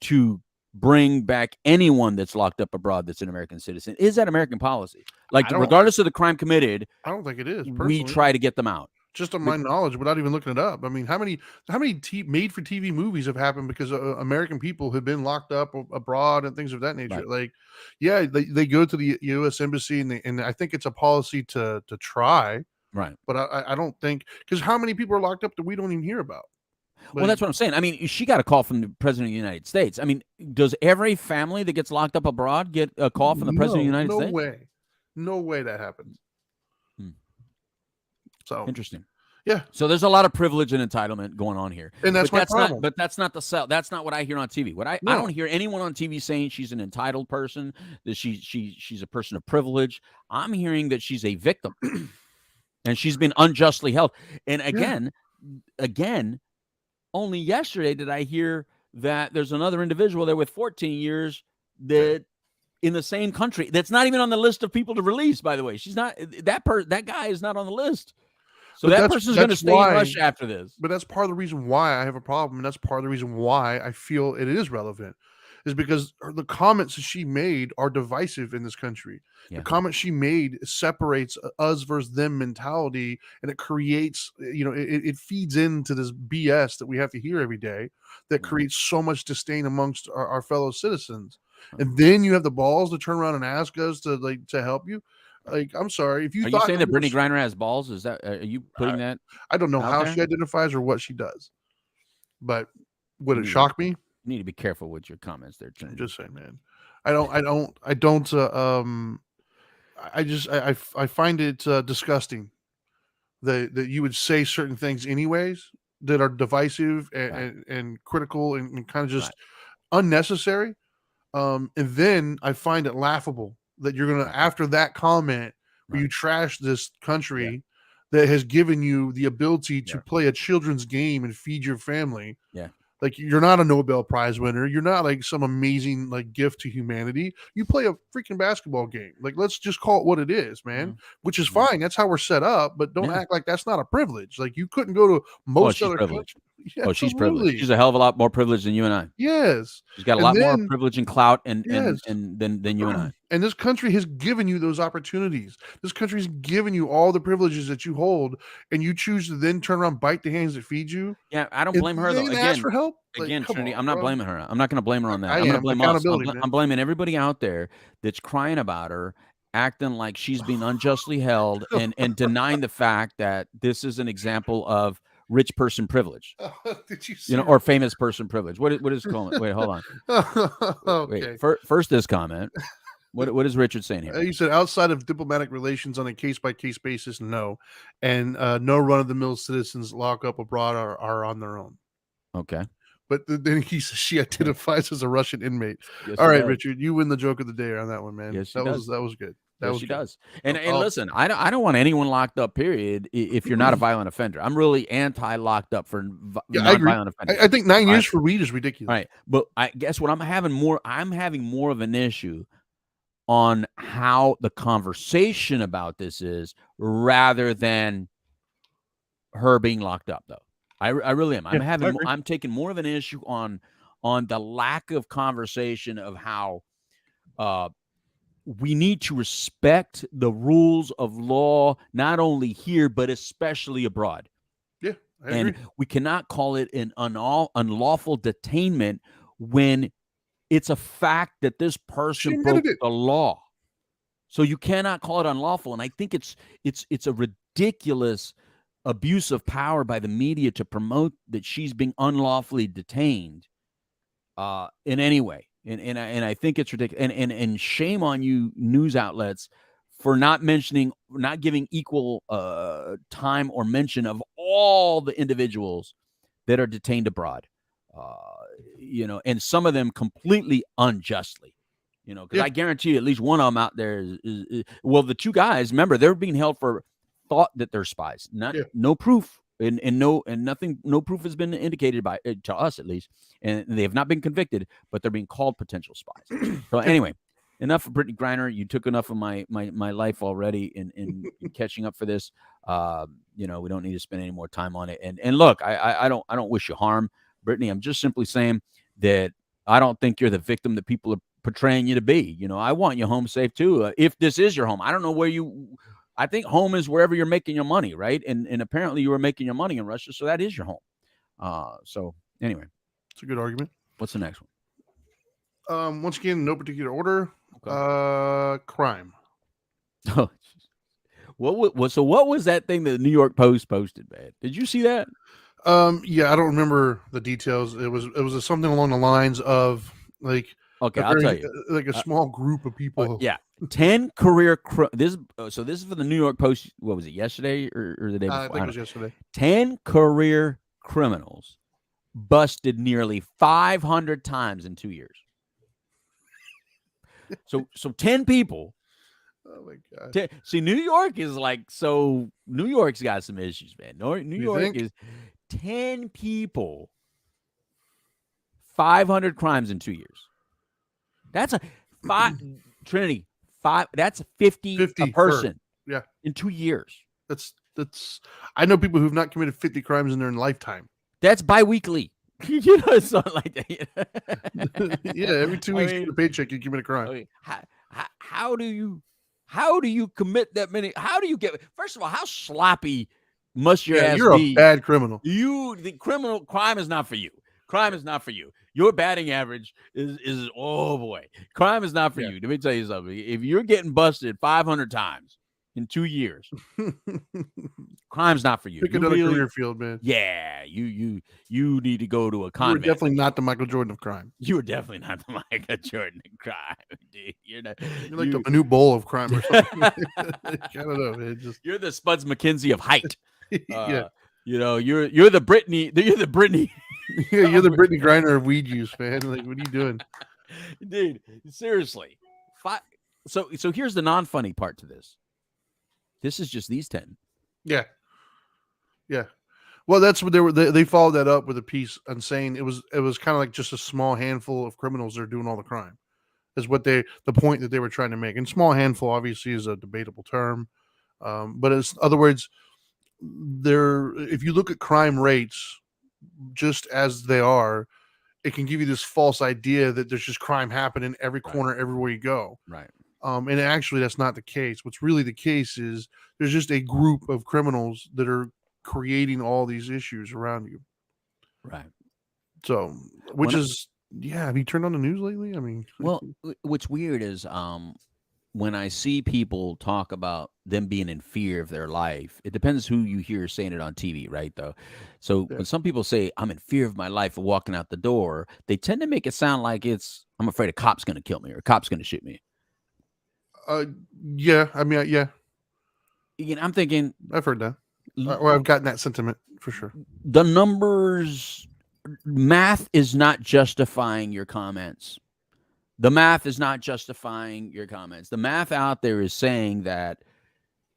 Speaker 2: to bring back anyone that's locked up abroad that's an American citizen? Is that American policy? Like, regardless of the crime committed,
Speaker 1: I don't think it is.
Speaker 2: We try to get them out.
Speaker 1: Just on my knowledge, without even looking it up. I mean, how many made-for-TV movies have happened because American people have been locked up abroad and things of that nature? Right. Like, yeah, they go to the U.S. Embassy and I think it's a policy to try.
Speaker 2: Right.
Speaker 1: But I don't think, because how many people are locked up that we don't even hear about?
Speaker 2: Well, that's what I'm saying. I mean, she got a call from the President of the United States. I mean, does every family that gets locked up abroad get a call from the President of the United States?
Speaker 1: No way that happens. So
Speaker 2: interesting.
Speaker 1: Yeah.
Speaker 2: So there's a lot of privilege and entitlement going on here.
Speaker 1: And that's my problem.
Speaker 2: But that's not the sell. That's not what I hear on TV. I don't hear anyone on TV saying she's an entitled person, that she's a person of privilege. I'm hearing that she's a victim and she's been unjustly held. And again, only yesterday did I hear that there's another individual there with 14 years that in the same country that's not even on the list of people to release, by the way. She's not that guy is not on the list. So that person's going to stay in Russia after this.
Speaker 1: But that's part of the reason why I have a problem, and that's part of the reason why I feel it is relevant, is because the comments that she made are divisive in this country. Yeah. The comments she made separates us versus them mentality, and it creates, it feeds into this BS that we have to hear every day that creates so much disdain amongst our fellow citizens. And then you have the balls to turn around and ask us to help you. Like, I'm sorry. If you
Speaker 2: are you saying that Brittney Griner has balls? Is that are you putting that?
Speaker 1: I don't know how she identifies or what she does, but would it shock me?
Speaker 2: You need to be careful with your comments there, Trinity.
Speaker 1: I'm just saying, man. I find it disgusting that you would say certain things anyways that are divisive and critical and kind of just unnecessary. And then I find it laughable that you're going to, after that comment where you trash this country that has given you the ability to play a children's game and feed your family. Yeah. Like, you're not a Nobel Prize winner. You're not like some amazing gift to humanity. You play a freaking basketball game. Like, let's just call it what it is, man, which is fine. That's how we're set up, but don't act like that's not a privilege. Like, you couldn't go to most other countries.
Speaker 2: Yeah, she's privileged. She's a hell of a lot more privileged than you and I.
Speaker 1: Yes.
Speaker 2: She's got a lot more privilege and clout and than you and I.
Speaker 1: And this country has given you those opportunities. This country's given you all the privileges that you hold, and you choose to then turn around, bite the hands that feed you.
Speaker 2: Yeah, I don't blame her though. Again,
Speaker 1: ask for help.
Speaker 2: Trinity, I'm not blaming her. I'm not going to blame her on that. I'm going to blame us. I'm blaming everybody out there that's crying about her, acting like she's being unjustly held, and denying the fact that this is an example of rich person privilege.
Speaker 1: Did you see
Speaker 2: or famous person privilege? What is it called? Wait, hold on.
Speaker 1: Okay.
Speaker 2: Wait, first this comment. What is Richard saying here?
Speaker 1: You said outside of diplomatic relations on a case-by-case basis, no. And no run-of-the-mill citizens lock up abroad are on their own.
Speaker 2: Okay.
Speaker 1: But then he says she identifies as a Russian inmate.
Speaker 2: Yes,
Speaker 1: All
Speaker 2: she
Speaker 1: right,
Speaker 2: does.
Speaker 1: Richard, you win the joke of the day on that one, man.
Speaker 2: Yes, she
Speaker 1: that
Speaker 2: does.
Speaker 1: was good. That
Speaker 2: Yes,
Speaker 1: was
Speaker 2: she
Speaker 1: good.
Speaker 2: does. And
Speaker 1: I'll-
Speaker 2: listen, I don't want anyone locked up. Period. If you're not a violent offender, I'm really anti-locked up for
Speaker 1: Yeah, I agree.
Speaker 2: non-violent offenders.
Speaker 1: I think 9
Speaker 2: All
Speaker 1: years
Speaker 2: right.
Speaker 1: for weed is ridiculous.
Speaker 2: All right, but I guess what I'm having more of an issue on how the conversation about this is rather than her being locked up, though. I really am.
Speaker 1: Yeah, I agree.
Speaker 2: I'm taking more of an issue on the lack of conversation of how we need to respect the rules of law, not only here but especially abroad.
Speaker 1: Yeah, I
Speaker 2: And
Speaker 1: agree.
Speaker 2: we cannot call it an unlawful detainment when it's a fact that this person broke
Speaker 1: admitted it.
Speaker 2: the law. So you cannot call it unlawful. And I think it's a ridiculous abuse of power by the media to promote that she's being unlawfully detained in any way. And I think it's ridiculous. And shame on you, news outlets, for not giving equal time or mention of all the individuals that are detained abroad. And some of them completely unjustly. Because I guarantee you at least one of them out there is well, the two guys, remember, they're being held for thought that they're spies, no proof, and no proof has been indicated by to us at least, and they have not been convicted, but they're being called potential spies. So anyway, enough of Brittney Griner. You took enough of my life already in catching up for this. We don't need to spend any more time on it. And look, I don't wish you harm, Brittney. I'm just simply saying that I don't think you're the victim that people are portraying you to be. I want you home safe too. If this is your home, I don't know where I think home is wherever you're making your money, right? And apparently you were making your money in Russia, so that is your home. So anyway,
Speaker 1: It's a good argument.
Speaker 2: what's the next one?
Speaker 1: Once again, no particular order.
Speaker 2: Okay.
Speaker 1: Crime.
Speaker 2: Oh, what was that thing that the New York Post posted, man? Did you see that?
Speaker 1: Yeah, I don't remember the details. It was something along the lines of like,
Speaker 2: Okay, I'll tell you.
Speaker 1: Like a small group of people.
Speaker 2: Yeah, 10 career. This is for the New York Post. What was it, yesterday or the day before?
Speaker 1: I think it was yesterday.
Speaker 2: 10 career criminals busted nearly 500 times in 2 years. So 10 people.
Speaker 1: Oh my god!
Speaker 2: See, New York is like, so New York's got some issues, man. New York is 10 people, 500 crimes in 2 years. That's a Trinity. That's 50 a person.
Speaker 1: Yeah,
Speaker 2: in 2 years.
Speaker 1: That's. I know people who've not committed 50 crimes in their lifetime.
Speaker 2: That's biweekly. It's not like
Speaker 1: that. Yeah, every 2 weeks, you get a paycheck, you commit a crime.
Speaker 2: Okay. How do you commit that many? How do you get? First of all, how sloppy must your ass
Speaker 1: you're
Speaker 2: be?
Speaker 1: A bad criminal.
Speaker 2: The crime is not for you. Crime is not for you. Your batting average is oh boy. Crime is not for you. Let me tell you something. If you're getting busted 500 times in 2 years, crime's not for you.
Speaker 1: Pick another career field, man.
Speaker 2: Yeah, you need to go to a convent.
Speaker 1: You were definitely not the Michael Jordan of crime.
Speaker 2: You were definitely not the Michael Jordan of crime, dude. You're
Speaker 1: like the new bowl of crime or something. I don't know, man.
Speaker 2: You're the Spuds McKenzie of height.
Speaker 1: Yeah.
Speaker 2: You're the Brittney. You're the Brittney.
Speaker 1: Yeah, you're the Brittney Griner of weed use, man. Like, what are you doing,
Speaker 2: dude? Seriously. So here's the non-funny part to this. This is just these 10.
Speaker 1: Yeah. Well, that's what they were. They followed that up with a piece on saying it was kind of like just a small handful of criminals that are doing all the crime. Is what the point that they were trying to make. And small handful obviously is a debatable term, but in other words, if you look at crime rates just as they are, it can give you this false idea that there's just crime happening every corner, everywhere you go.
Speaker 2: Right.
Speaker 1: And actually, that's not the case. What's really the case is there's just a group of criminals that are creating all these issues around you.
Speaker 2: Right.
Speaker 1: So, have you turned on the news lately? I mean,
Speaker 2: well, what's weird is when I see people talk about them being in fear of their life, it depends who you hear saying it on TV, right? Though, so when some people say I'm in fear of my life of walking out the door, they tend to make it sound like I'm afraid a cop's going to kill me or a cop's going to shoot me.
Speaker 1: Yeah. I mean, yeah,
Speaker 2: Again, I'm thinking
Speaker 1: I've heard that, or I've gotten that sentiment for sure.
Speaker 2: the numbers, math is not justifying your comments. The math is not justifying your comments. The math out there is saying that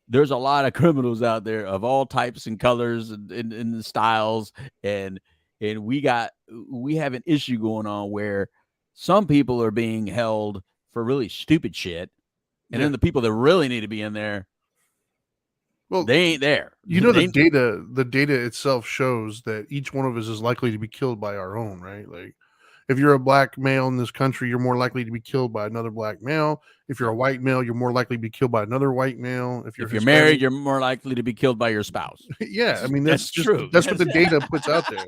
Speaker 2: there's a lot of criminals out there of all types and colors and styles, and we have an issue going on where some people are being held for really stupid shit, and then the people that really need to be in there, well, they ain't there.
Speaker 1: You know, the data itself shows that each one of us is likely to be killed by our own, right? Like, if you're a black male in this country, you're more likely to be killed by another black male. If you're a white male, you're more likely to be killed by another white male. If you're
Speaker 2: married, you're more likely to be killed by your spouse.
Speaker 1: Yeah, I mean
Speaker 2: that's true.
Speaker 1: That's what the data puts out there.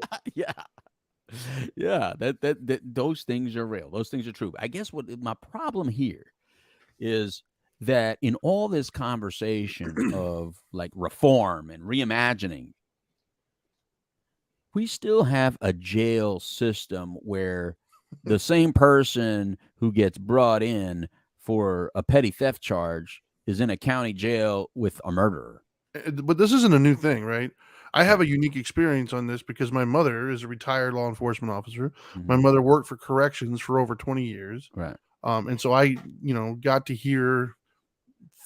Speaker 2: Yeah. That those things are real. Those things are true. I guess what my problem here is that in all this conversation of like reform and reimagining, we still have a jail system where the same person who gets brought in for a petty theft charge is in a county jail with a murderer.
Speaker 1: But this isn't a new thing, right? I have a unique experience on this because my mother is a retired law enforcement officer. Mm-hmm. My mother worked for corrections for over 20 years.
Speaker 2: Right.
Speaker 1: And so I, got to hear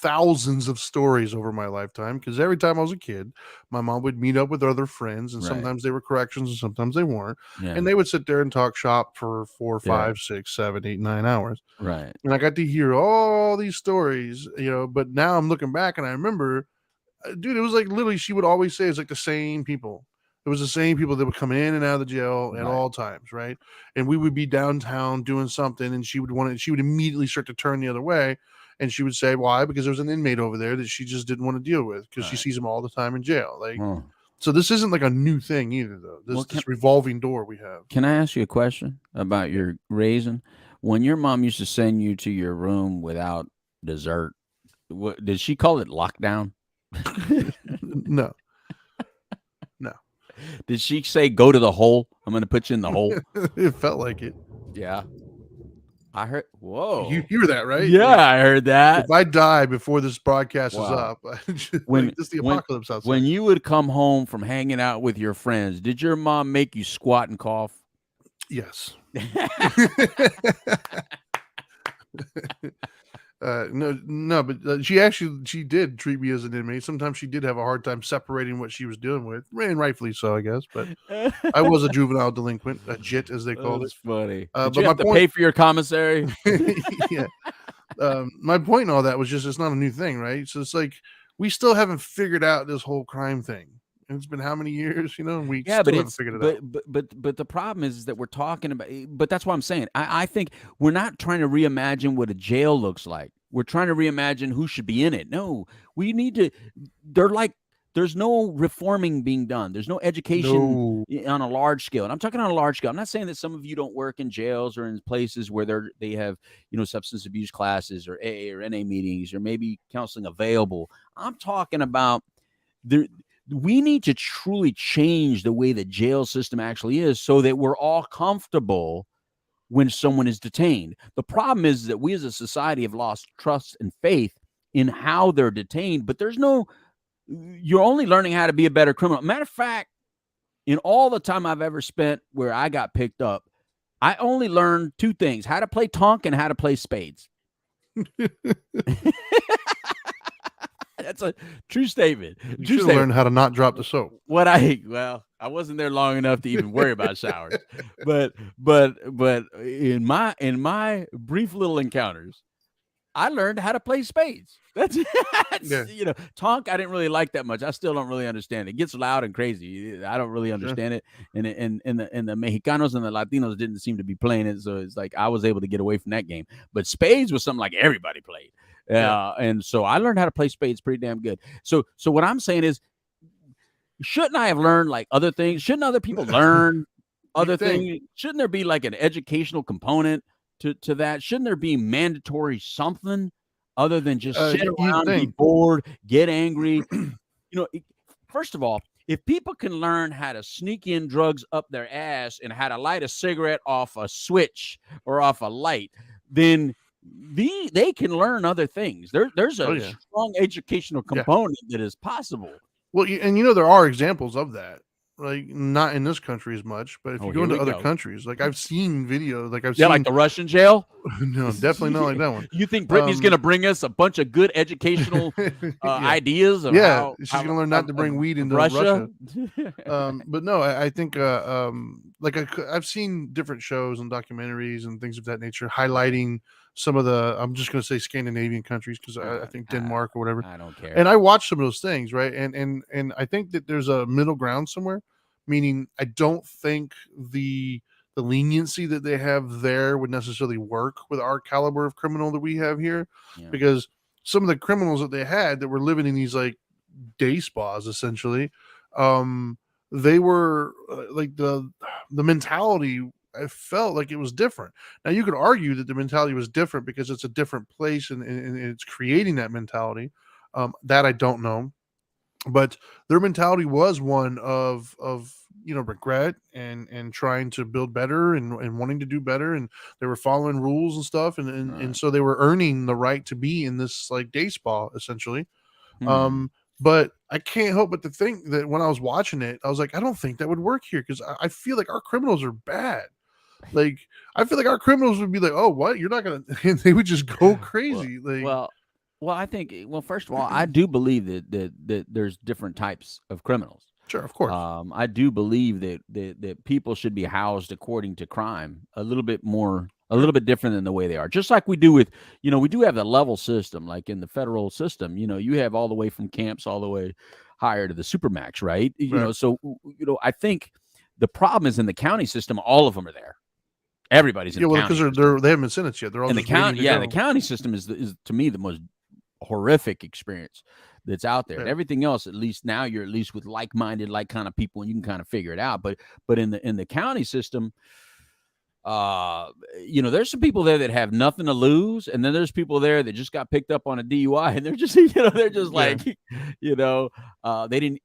Speaker 1: thousands of stories over my lifetime, because every time I was a kid, my mom would meet up with other friends, and sometimes they were corrections and sometimes they weren't. And they would sit there and talk shop for 4, 5, 6, 7, 8, 9 hours.
Speaker 2: Right.
Speaker 1: And I got to hear all these stories, but now I'm looking back and I remember, dude, it was like literally she would always say it's like the same people. It was the same people that would come in and out of the jail at all times, right? And we would be downtown doing something, and she would immediately start to turn the other way. And she would say, why? Because there was an inmate over there that she just didn't want to deal with, because she sees him all the time in jail. Like, so this isn't like a new thing either, though. This revolving door we have.
Speaker 2: Can I ask you a question about your raising? When your mom used to send you to your room without dessert, did she call it lockdown?
Speaker 1: No.
Speaker 2: Did she say, go to the hole? I'm going to put you in the hole.
Speaker 1: It felt like it.
Speaker 2: Yeah. I heard. Whoa.
Speaker 1: You hear that, right?
Speaker 2: Yeah, I heard that.
Speaker 1: If I die before this broadcast is up, this is the apocalypse outside.
Speaker 2: When you would come home from hanging out with your friends, did your mom make you squat and cough?
Speaker 1: Yes. No, but she did treat me as an inmate. Sometimes she did have a hard time separating what she was dealing with, and rightfully so, I guess. But I was a juvenile delinquent, a JIT as they called it.
Speaker 2: That's funny.
Speaker 1: But
Speaker 2: you have to pay for your commissary?
Speaker 1: Yeah. My point in all that was just it's not a new thing, right? So it's like we still haven't figured out this whole crime thing. And it's been how many years, and we still haven't figured it out.
Speaker 2: But the problem is that we're talking about. But that's what I'm saying. I think we're not trying to reimagine what a jail looks like. We're trying to reimagine who should be in it. No, we need to. There's no reforming being done. There's no education on a large scale. And I'm talking on a large scale. I'm not saying that some of you don't work in jails or in places where they have, substance abuse classes or AA or NA meetings or maybe counseling available. I'm talking about we need to truly change the way the jail system actually is so that we're all comfortable when someone is detained. The problem is that we as a society have lost trust and faith in how they're detained, but you're only learning how to be a better criminal. Matter of fact, in all the time I've ever spent where I got picked up, I only learned 2 things: how to play tonk and how to play spades. That's a true statement.
Speaker 1: You should learn how to not drop the soap.
Speaker 2: I wasn't there long enough to even worry about showers. But in my brief little encounters, I learned how to play spades. That's tonk. I didn't really like that much. I still don't really understand it. It gets loud and crazy. I don't really understand it. And the Mexicanos and the Latinos didn't seem to be playing it, so it's like I was able to get away from that game. But spades was something like everybody played. And so I learned how to play spades pretty damn good. So what I'm saying is, shouldn't I have learned like other things? Shouldn't other people learn other things? Shouldn't there be like an educational component to that? Shouldn't there be mandatory something other than just sit around, be bored, get angry? First of all, if people can learn how to sneak in drugs up their ass and how to light a cigarette off a switch or off a light, then they can learn other things. There's
Speaker 1: Oh
Speaker 2: a
Speaker 1: yeah.
Speaker 2: strong educational
Speaker 1: Yeah.
Speaker 2: component that is possible.
Speaker 1: Well, and there are examples of that. Like not in this country as much, but if
Speaker 2: Oh,
Speaker 1: you go
Speaker 2: here
Speaker 1: into
Speaker 2: we
Speaker 1: other
Speaker 2: go.
Speaker 1: countries, like I've seen videos, like I've
Speaker 2: Yeah, like
Speaker 1: seen
Speaker 2: the Russian jail.
Speaker 1: no, definitely not like that one.
Speaker 2: You think Brittany's going to bring us a bunch of good educational
Speaker 1: Yeah.
Speaker 2: ideas of
Speaker 1: Yeah,
Speaker 2: how
Speaker 1: she's gonna learn not to bring weed
Speaker 2: of
Speaker 1: into Russia.
Speaker 2: Russia?
Speaker 1: But no, I think like I've seen different shows and documentaries and things of that nature highlighting some of the, I'm just gonna say Scandinavian countries because I think Denmark or whatever.
Speaker 2: I don't care.
Speaker 1: And I watched some of those things, right? And I think that there's a middle ground somewhere, meaning I don't think the leniency that they have there would necessarily work with our caliber of criminal that we have here,
Speaker 2: Yeah.
Speaker 1: because some of the criminals that they had that were living in these like day spas essentially, they were like the mentality, I felt like it was different. Now you could argue that the mentality was different because it's a different place and it's creating that mentality, that I don't know, but their mentality was one of regret and trying to build better and wanting to do better, and they were following rules and stuff, and so they were earning the right to be in this like day spa essentially. But I can't help but to think that when I was watching it, I was like, I don't think that would work here because I feel like our criminals are bad. Like I feel like our criminals would be like, oh, what? You're not gonna, and they would just go crazy.
Speaker 2: Well, I think. Well, first of all, I do believe that there's different types of criminals.
Speaker 1: Sure, of course.
Speaker 2: I do believe that people should be housed according to crime a little bit different than the way they are. Just like we do with, we do have the level system, like in the federal system. You have all the way from camps all the way higher to the supermax, right? So I think the problem is in the county system. All of them are there. Everybody's in the county
Speaker 1: because they haven't been sentenced yet. They're all
Speaker 2: in
Speaker 1: just
Speaker 2: the county.
Speaker 1: waiting to go.
Speaker 2: The county system is to me the most horrific experience that's out there.
Speaker 1: Yeah.
Speaker 2: And everything else, at least now you're at least with like-minded, like kind of people, and you can kind of figure it out. But in the county system, there's some people there that have nothing to lose, and then there's people there that just got picked up on a DUI, and they're just like, they didn't.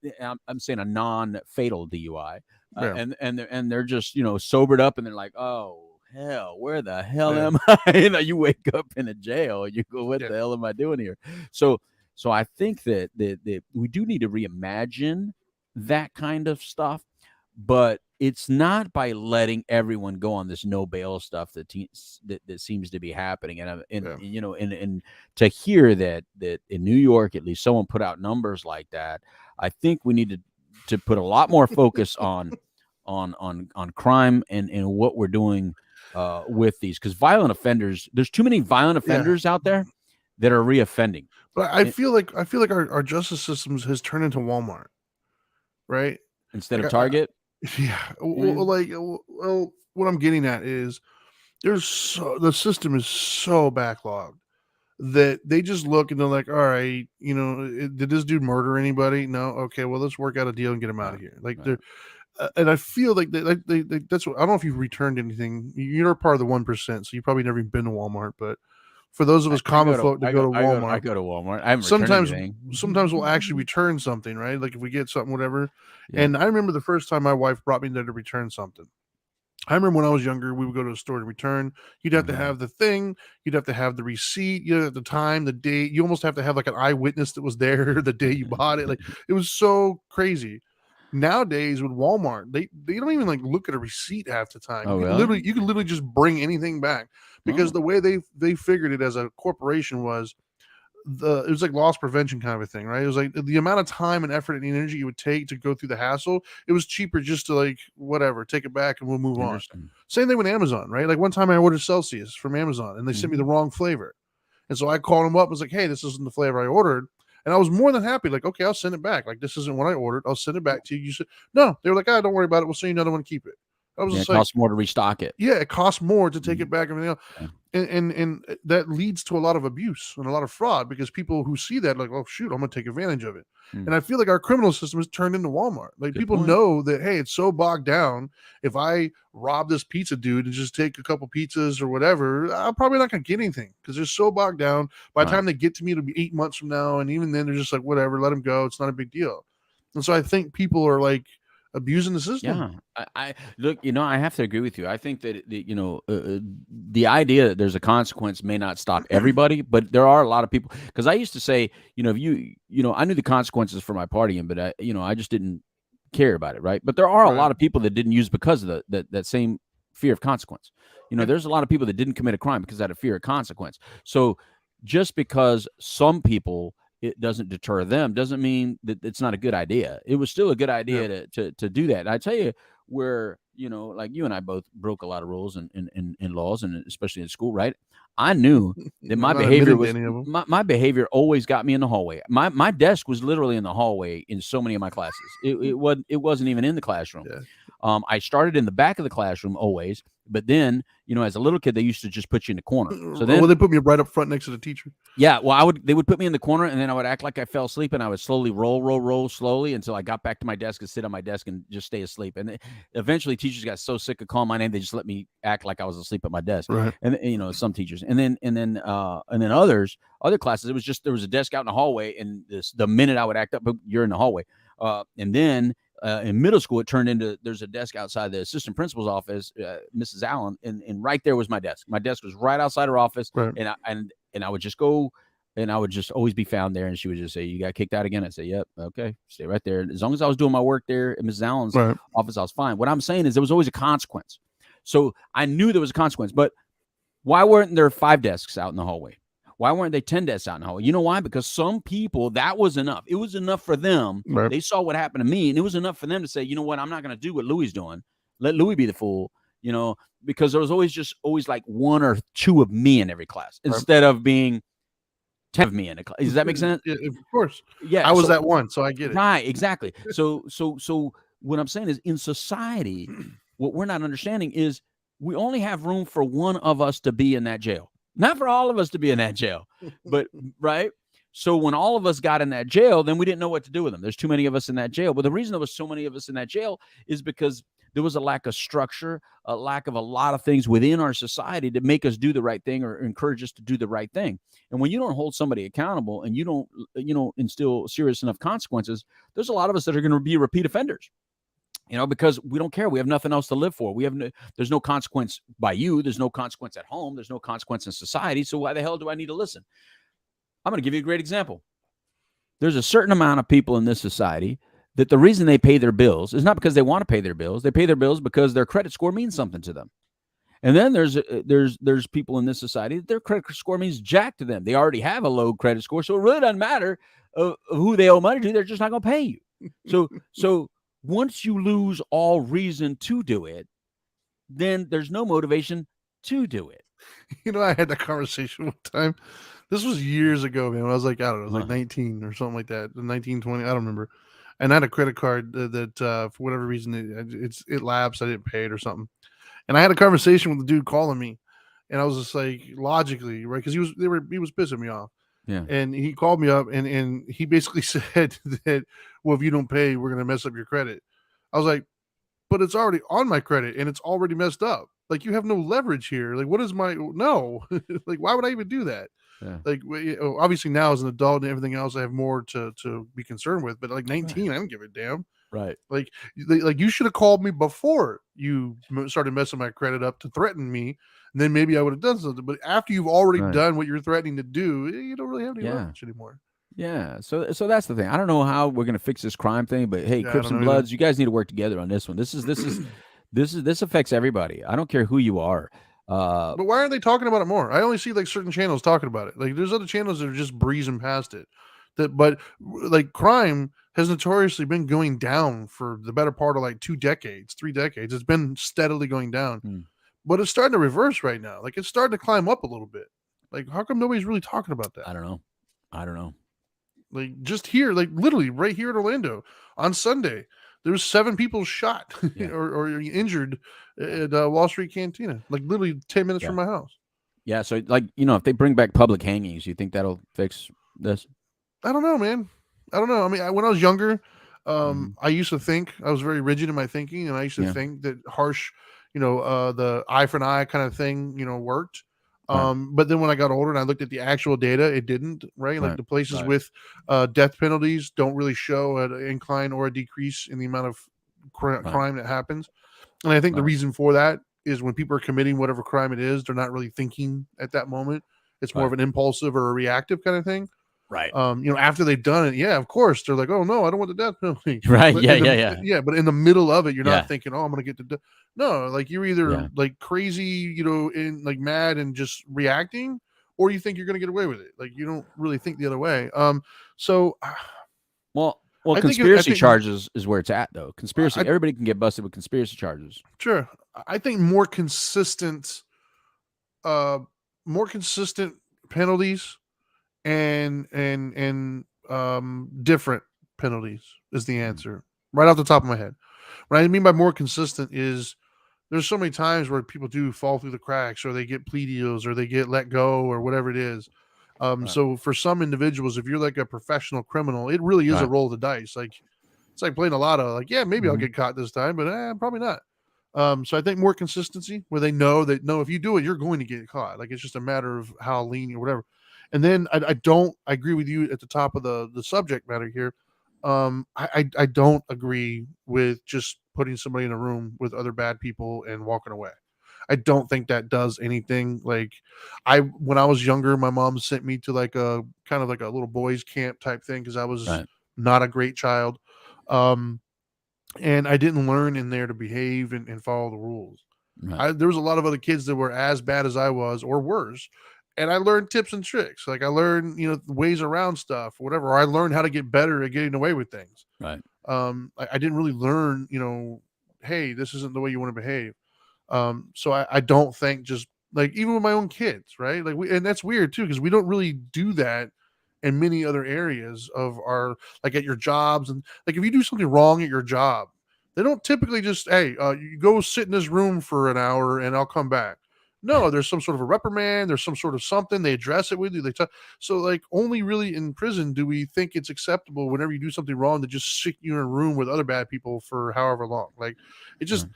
Speaker 2: I'm saying a non-fatal DUI, and they're just sobered up, and they're like, oh hell, where the hell am I? You wake up in a jail and you go, what the hell am I doing here? So I think that we do need to reimagine that kind of stuff, but it's not by letting everyone go on this no bail stuff that seems to be happening. And to hear that in New York, at least someone put out numbers like that, I think we need to put a lot more focus on crime and what we're doing with these, because violent offenders, there's too many violent offenders out there that are reoffending.
Speaker 1: But I feel like our justice systems has turned into Walmart, right?
Speaker 2: Instead of Target.
Speaker 1: Well, what I'm getting at is the system is so backlogged that they just look and they're like, all right, did this dude murder anybody? No. Okay, well, let's work out a deal and get him out of here. Like they're. And I feel like that's what, I don't know if you've returned anything. You're part of the 1%, so you've probably never even been to Walmart. But for those of us common folk that go to Walmart,
Speaker 2: I go to Walmart. I haven't
Speaker 1: sometimes we'll actually return something, right? Like if we get something, whatever. Yeah. And I remember the first time my wife brought me there to return something. I remember when I was younger, we would go to a store to return. You'd have to have the thing. You'd have to have the receipt. You have the time, the date. You almost have to have like an eyewitness that was there the day you bought it. Like it was so crazy. Nowadays with Walmart, they don't even like look at a receipt half the time. You can literally just bring anything back because the way they figured it as a corporation was it was like loss prevention kind of a thing, right? It was like the amount of time and effort and energy it would take to go through the hassle. It was cheaper just to like whatever, take it back and we'll move on. Same thing with Amazon, right? Like one time I ordered Celsius from Amazon and they sent me the wrong flavor. And so I called them up and was like, hey, this isn't the flavor I ordered. And I was more than happy. Like, okay, I'll send it back. Like, this isn't what I ordered. I'll send it back to you. You said, no. They were like, don't worry about it. We'll send you another one. Keep it. I was just
Speaker 2: it costs more to restock it.
Speaker 1: Yeah, it costs more to take it back. Everything else. Yeah. And that leads to a lot of abuse and a lot of fraud because people who see that like, oh, shoot, I'm going to take advantage of it. And I feel like our criminal system has turned into Walmart. Like people know that, hey, it's so bogged down. If I rob this pizza dude and just take a couple pizzas or whatever, I'm probably not going to get anything because they're so bogged down. By the time they get to me, it'll be 8 months from now. And even then they're just like, whatever, let them go. It's not a big deal. And so I think people are like abusing the system.
Speaker 2: Yeah, I look. I have to agree with you. I think that the idea that there's a consequence may not stop everybody, but there are a lot of people. Because I used to say, if I knew the consequences for my partying, but I just didn't care about it, right? But there are a lot of people that didn't use because of that same fear of consequence. There's a lot of people that didn't commit a crime because out of fear of consequence. So just because some people, it doesn't deter them, doesn't mean that it's not a good idea. It was still a good idea to do that. And I tell you where, like you and I both broke a lot of rules and laws, and especially in school, right? I knew that my behavior was my behavior always got me in the hallway. My desk was literally in the hallway in so many of my classes. It wasn't even in the classroom. Yeah. I started in the back of the classroom always, but then as a little kid they used to just put you in the corner. So then
Speaker 1: they put me right up front next to the teacher.
Speaker 2: Yeah, well they would put me in the corner, and then I would act like I fell asleep, and I would slowly roll slowly until I got back to my desk and sit on my desk and just stay asleep. And eventually teachers got so sick of calling my name they just let me act like I was asleep at my desk.
Speaker 1: Right.
Speaker 2: And some teachers, and then other classes, it was just there was a desk out in the hallway, and the minute I would act up, you're in the hallway. And then in middle school, it turned into there's a desk outside the assistant principal's office, Mrs. Allen, and right there was my desk. My desk was right outside her office, right. And I would just go, and I would just always be found there, and she would just say, "You got kicked out again?" I'd say, "Yep, okay, stay right there." And as long as I was doing my work there at Mrs. Allen's office, I was fine. What I'm saying is there was always a consequence. So I knew there was a consequence, but why weren't there 5 desks out in the hallway? Why weren't they 10 desks out in the hallway? You know why? Because some people, that was enough. It was enough for them. Right. They saw what happened to me, and it was enough for them to say, you know what? I'm not going to do what Louis doing. Let Louis be the fool, because there was always like 1 or 2 of me in every class instead of being 10 of me in a class. Does that make sense?
Speaker 1: Yeah, of course.
Speaker 2: Yeah.
Speaker 1: I was that one, so I get it.
Speaker 2: Right, exactly. So what I'm saying is in society, what we're not understanding is we only have room for one of us to be in that jail. Not for all of us to be in that jail, but right. So when all of us got in that jail, then we didn't know what to do with them. There's too many of us in that jail. But the reason there was so many of us in that jail is because there was a lack of structure, a lack of a lot of things within our society to make us do the right thing or encourage us to do the right thing. And when you don't hold somebody accountable and you don't instill serious enough consequences, there's a lot of us that are going to be repeat offenders. Because we don't care. We have nothing else to live for. There's no consequence by you. There's no consequence at home. There's no consequence in society. So why the hell do I need to listen? I'm going to give you a great example. There's a certain amount of people in this society that the reason they pay their bills is not because they want to pay their bills. They pay their bills because their credit score means something to them. And then there's people in this society that their credit score means jack to them. They already have a low credit score, so it really doesn't matter who they owe money to. They're just not going to pay you. So once you lose all reason to do it, then there's no motivation to do it.
Speaker 1: I had that conversation one time. This was years ago, man. When I was like, I don't know, it was like 19 or something like that. 19, 20, I don't remember. And I had a credit card that for whatever reason, it lapsed. I didn't pay it or something. And I had a conversation with the dude calling me. And I was just like, logically, right? Because he was pissing me off. Yeah. And he called me up and he basically said that, well, if you don't pay, we're going to mess up your credit. I was like, but it's already on my credit and it's already messed up. Like, you have no leverage here. Like, what is no, like, why would I even do that? Yeah. Like, obviously now as an adult and everything else, I have more to be concerned with, but like 19, right. I don't give a damn.
Speaker 2: Right.
Speaker 1: Like you should have called me before you started messing my credit up to threaten me. And then maybe I would have done something. But after you've already done what you're threatening to do, you don't really have any leverage anymore.
Speaker 2: Yeah. So that's the thing. I don't know how we're going to fix this crime thing, but hey, Crips and Bloods, you guys need to work together on this one. This affects everybody. I don't care who you are.
Speaker 1: But why aren't they talking about it more? I only see like certain channels talking about it. Like there's other channels that are just breezing past it. But like crime has notoriously been going down for the better part of like 2 decades, 3 decades. It's been steadily going down, but it's starting to reverse right now. Like it's starting to climb up a little bit. Like how come nobody's really talking about that?
Speaker 2: I don't know.
Speaker 1: Like just here, like literally right here in Orlando on Sunday, there was 7 people shot or injured at Wall Street Cantina, like literally 10 minutes from my house.
Speaker 2: Yeah. So like, if they bring back public hangings, you think that'll fix this?
Speaker 1: I don't know, man. I don't know. I mean, when I was younger, I used to think I was very rigid in my thinking, and I used to think that harsh, the eye for an eye kind of thing, worked. But then when I got older and I looked at the actual data, it didn't, right? Like the places with death penalties don't really show an incline or a decrease in the amount of crime that happens. And I think the reason for that is when people are committing whatever crime it is, they're not really thinking at that moment. It's more of an impulsive or a reactive kind of thing.
Speaker 2: Right.
Speaker 1: After they've done it, yeah, of course, they're like, oh no, I don't want the death penalty.
Speaker 2: Right.
Speaker 1: But
Speaker 2: Yeah.
Speaker 1: But in the middle of it, you're not thinking, oh, I'm going to get the death. No, like you're either like crazy, in like mad and just reacting, or you think you're going to get away with it. Like you don't really think the other way.
Speaker 2: Well, conspiracy charges is where it's at, though. Conspiracy, everybody can get busted with conspiracy charges.
Speaker 1: Sure. I think more consistent penalties and different penalties is the answer. Right off the top of my head. What I mean by more consistent is there's so many times where people do fall through the cracks, or they get plea deals, or they get let go, or whatever it is. So for some individuals, if you're like a professional criminal, it really is a roll of the dice. Like it's like playing a lotto. Like, yeah, maybe I'll get caught this time, but probably not. So I think more consistency where they know that if you do it, you're going to get caught. Like it's just a matter of how lean or whatever. And then I agree with you at the top of the subject matter here. I don't agree with just putting somebody in a room with other bad people and walking away. I don't think that does anything. Like when I was younger, my mom sent me to like a kind of like a little boys camp type thing because I was not a great child. And I didn't learn in there to behave and follow the rules. There was a lot of other kids that were as bad as I was or worse. And I learned tips and tricks. Like I learned, ways around stuff, whatever. Or I learned how to get better at getting away with things.
Speaker 2: Right.
Speaker 1: I didn't really learn, hey, this isn't the way you want to behave. So I don't think just like even with my own kids, right? Like and that's weird too, because we don't really do that in many other areas of our, like at your jobs. And like, if you do something wrong at your job, they don't typically just, hey, you go sit in this room for an hour and I'll come back. No, there's some sort of a reprimand. There's some sort of something. They address it with you. So like only really in prison do we think it's acceptable whenever you do something wrong to just stick you in a room with other bad people for however long. Like it just,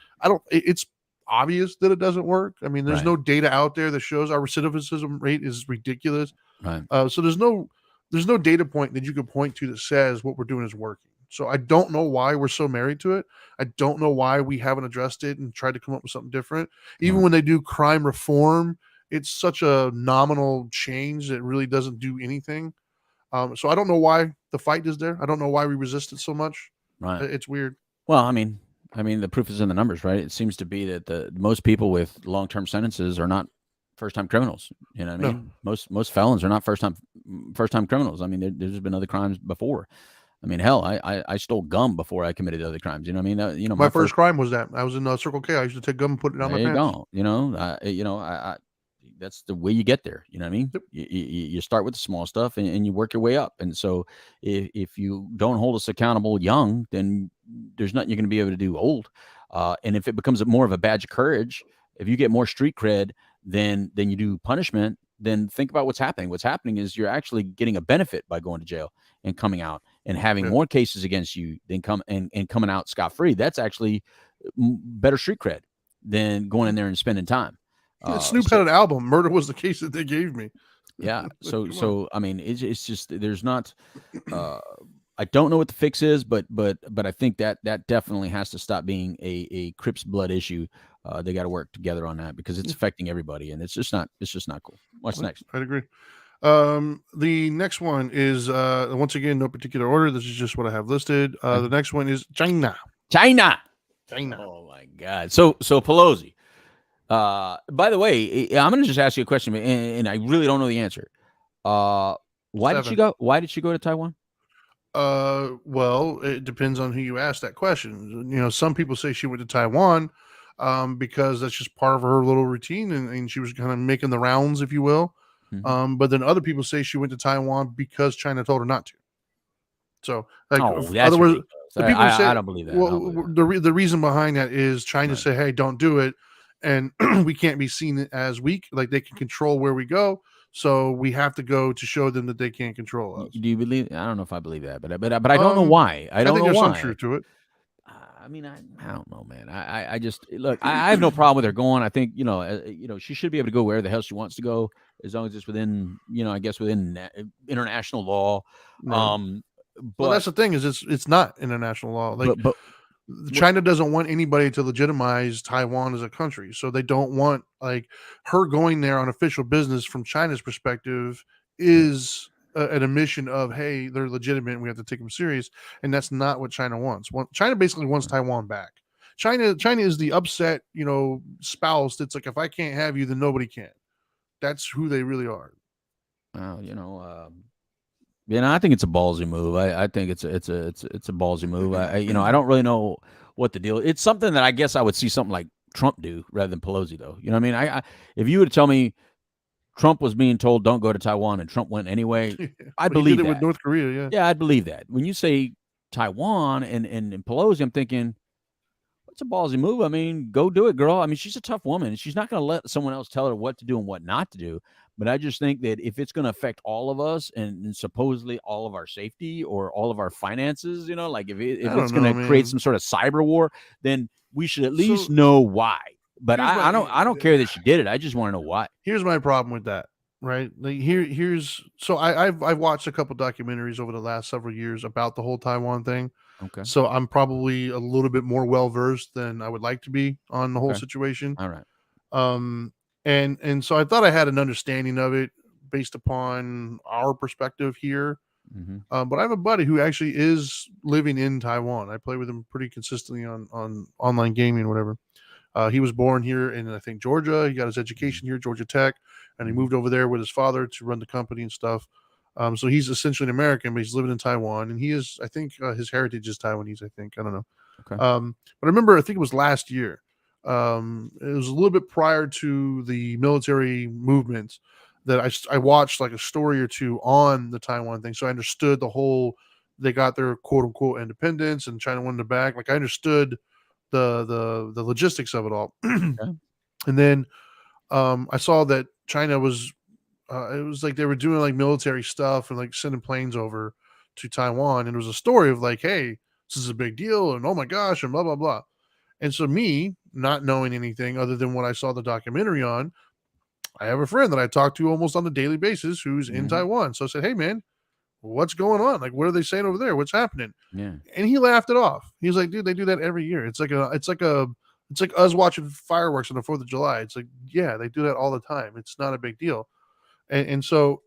Speaker 1: it's obvious that it doesn't work. I mean, there's no data out there that shows our recidivism rate is ridiculous.
Speaker 2: Right.
Speaker 1: So there's no data point that you could point to that says what we're doing is working. So I don't know why we're so married to it. I don't know why we haven't addressed it and tried to come up with something different. Even when they do crime reform, it's such a nominal change that really doesn't do anything. So I don't know why the fight is there. I don't know why we resist it so much.
Speaker 2: Right.
Speaker 1: It's weird.
Speaker 2: Well, I mean, the proof is in the numbers, right? It seems to be that the most people with long-term sentences are not first-time criminals. You know what I mean? Most felons are not first-time criminals. I mean, there's been other crimes before. I mean, hell, I stole gum before I committed other crimes. You know what I mean?
Speaker 1: My first crime was that I was in Circle K. I used to take gum and put it on my pants.
Speaker 2: I that's the way you get there. You know what I mean? Yep. You start with the small stuff and you work your way up. And so if you don't hold us accountable young, then there's nothing you're going to be able to do old. And if it becomes more of a badge of courage, if you get more street cred than you do punishment, then think about what's happening. What's happening is you're actually getting a benefit by going to jail and coming out and having more cases against you than coming out scot-free. That's actually better street cred than going in there and spending time.
Speaker 1: Snoop had an album. Murder was the case that they gave me.
Speaker 2: Yeah. So I mean, it's just there's not. I don't know what the fix is, but I think that definitely has to stop being a Crips blood issue. They got to work together on that because it's affecting everybody, and it's just not cool. What's next?
Speaker 1: I'd agree. The next one is once again no particular order. This is just what I have listed. The next one is China.
Speaker 2: Oh my God. So Pelosi. By the way, I'm going to just ask you a question, and I really don't know the answer. Why did she go? Why did she go to Taiwan?
Speaker 1: Well, it depends on who you ask that question. Some people say she went to Taiwan because that's just part of her little routine, and she was kind of making the rounds, if you will. Mm-hmm. But then other people say she went to Taiwan because China told her not to. So, like,
Speaker 2: that's ridiculous. The people say, I don't believe that.
Speaker 1: Well, the reason behind that is China say, "Hey, don't do it," and we can't be seen as weak. Like they can control where we go. So we have to go to show them that they can't control us.
Speaker 2: Do you believe? I don't know if I believe that, but I don't know why. I don't know
Speaker 1: there's
Speaker 2: why.
Speaker 1: Some truth to it.
Speaker 2: I mean, I don't know, man. I just look. I have no problem with her going. I think she should be able to go where the hell she wants to go, as long as it's within I guess within international law.
Speaker 1: Right. But that's the thing is it's not international law. Like,
Speaker 2: but
Speaker 1: China doesn't want anybody to legitimize Taiwan as a country, so they don't want like her going there on official business from China's perspective is an admission of, hey, they're legitimate and we have to take them serious, and that's not what China wants. China basically wants Taiwan back. China is the upset, spouse that's like, if I can't have you, then nobody can. That's who they really are.
Speaker 2: I think it's a ballsy move. I think it's a ballsy move. I don't really know what the deal. It's something that I guess I would see something like Trump do rather than Pelosi, though. You know what I mean? If you were to tell me Trump was being told don't go to Taiwan and Trump went anyway, I'd believe
Speaker 1: he did
Speaker 2: that.
Speaker 1: it with North Korea,
Speaker 2: yeah, I'd believe that. When you say Taiwan and Pelosi, I'm thinking, it's a ballsy move. I mean, go do it, girl. I mean, she's a tough woman. She's not going to let someone else tell her what to do and what not to do. But I just think that if it's going to affect all of us and supposedly all of our safety or all of our finances, like if it's going to create some sort of cyber war, then we should at least know why. But I don't care that she did it. I just want to know why.
Speaker 1: Here's my problem with that. Right. Like I've watched a couple documentaries over the last several years about the whole Taiwan thing.
Speaker 2: Okay.
Speaker 1: So I'm probably a little bit more well-versed than I would like to be on the whole situation.
Speaker 2: All right.
Speaker 1: And so I thought I had an understanding of it based upon our perspective here.
Speaker 2: Mm-hmm.
Speaker 1: But I have a buddy who actually is living in Taiwan. I play with him pretty consistently on online gaming or whatever. He was born here in, I think, Georgia. He got his education here, Georgia Tech, and he moved over there with his father to run the company and stuff. So he's essentially an American, but he's living in Taiwan, and he is, I think, his heritage is Taiwanese. I think, I don't know.
Speaker 2: Okay.
Speaker 1: But I remember, I think it was last year. It was a little bit prior to the military movement that I watched like a story or two on the Taiwan thing, so I understood the whole. They got their quote unquote independence, and China wanted it back. Like I understood the logistics of it all.
Speaker 2: Okay.
Speaker 1: And then I saw that China was it was like they were doing like military stuff and like sending planes over to Taiwan, and it was a story of like, hey, this is a big deal, and oh my gosh, and blah blah blah. And so me not knowing anything other than what I saw the documentary on, I have a friend that I talk to almost on a daily basis who's in Taiwan. So I said, hey man, what's going on? Like, what are they saying over there? What's happening?
Speaker 2: Yeah.
Speaker 1: And he laughed it off. He's like, dude, they do that every year. It's like us watching fireworks on the 4th of July. It's like, yeah, they do that all the time. It's not a big deal. And so,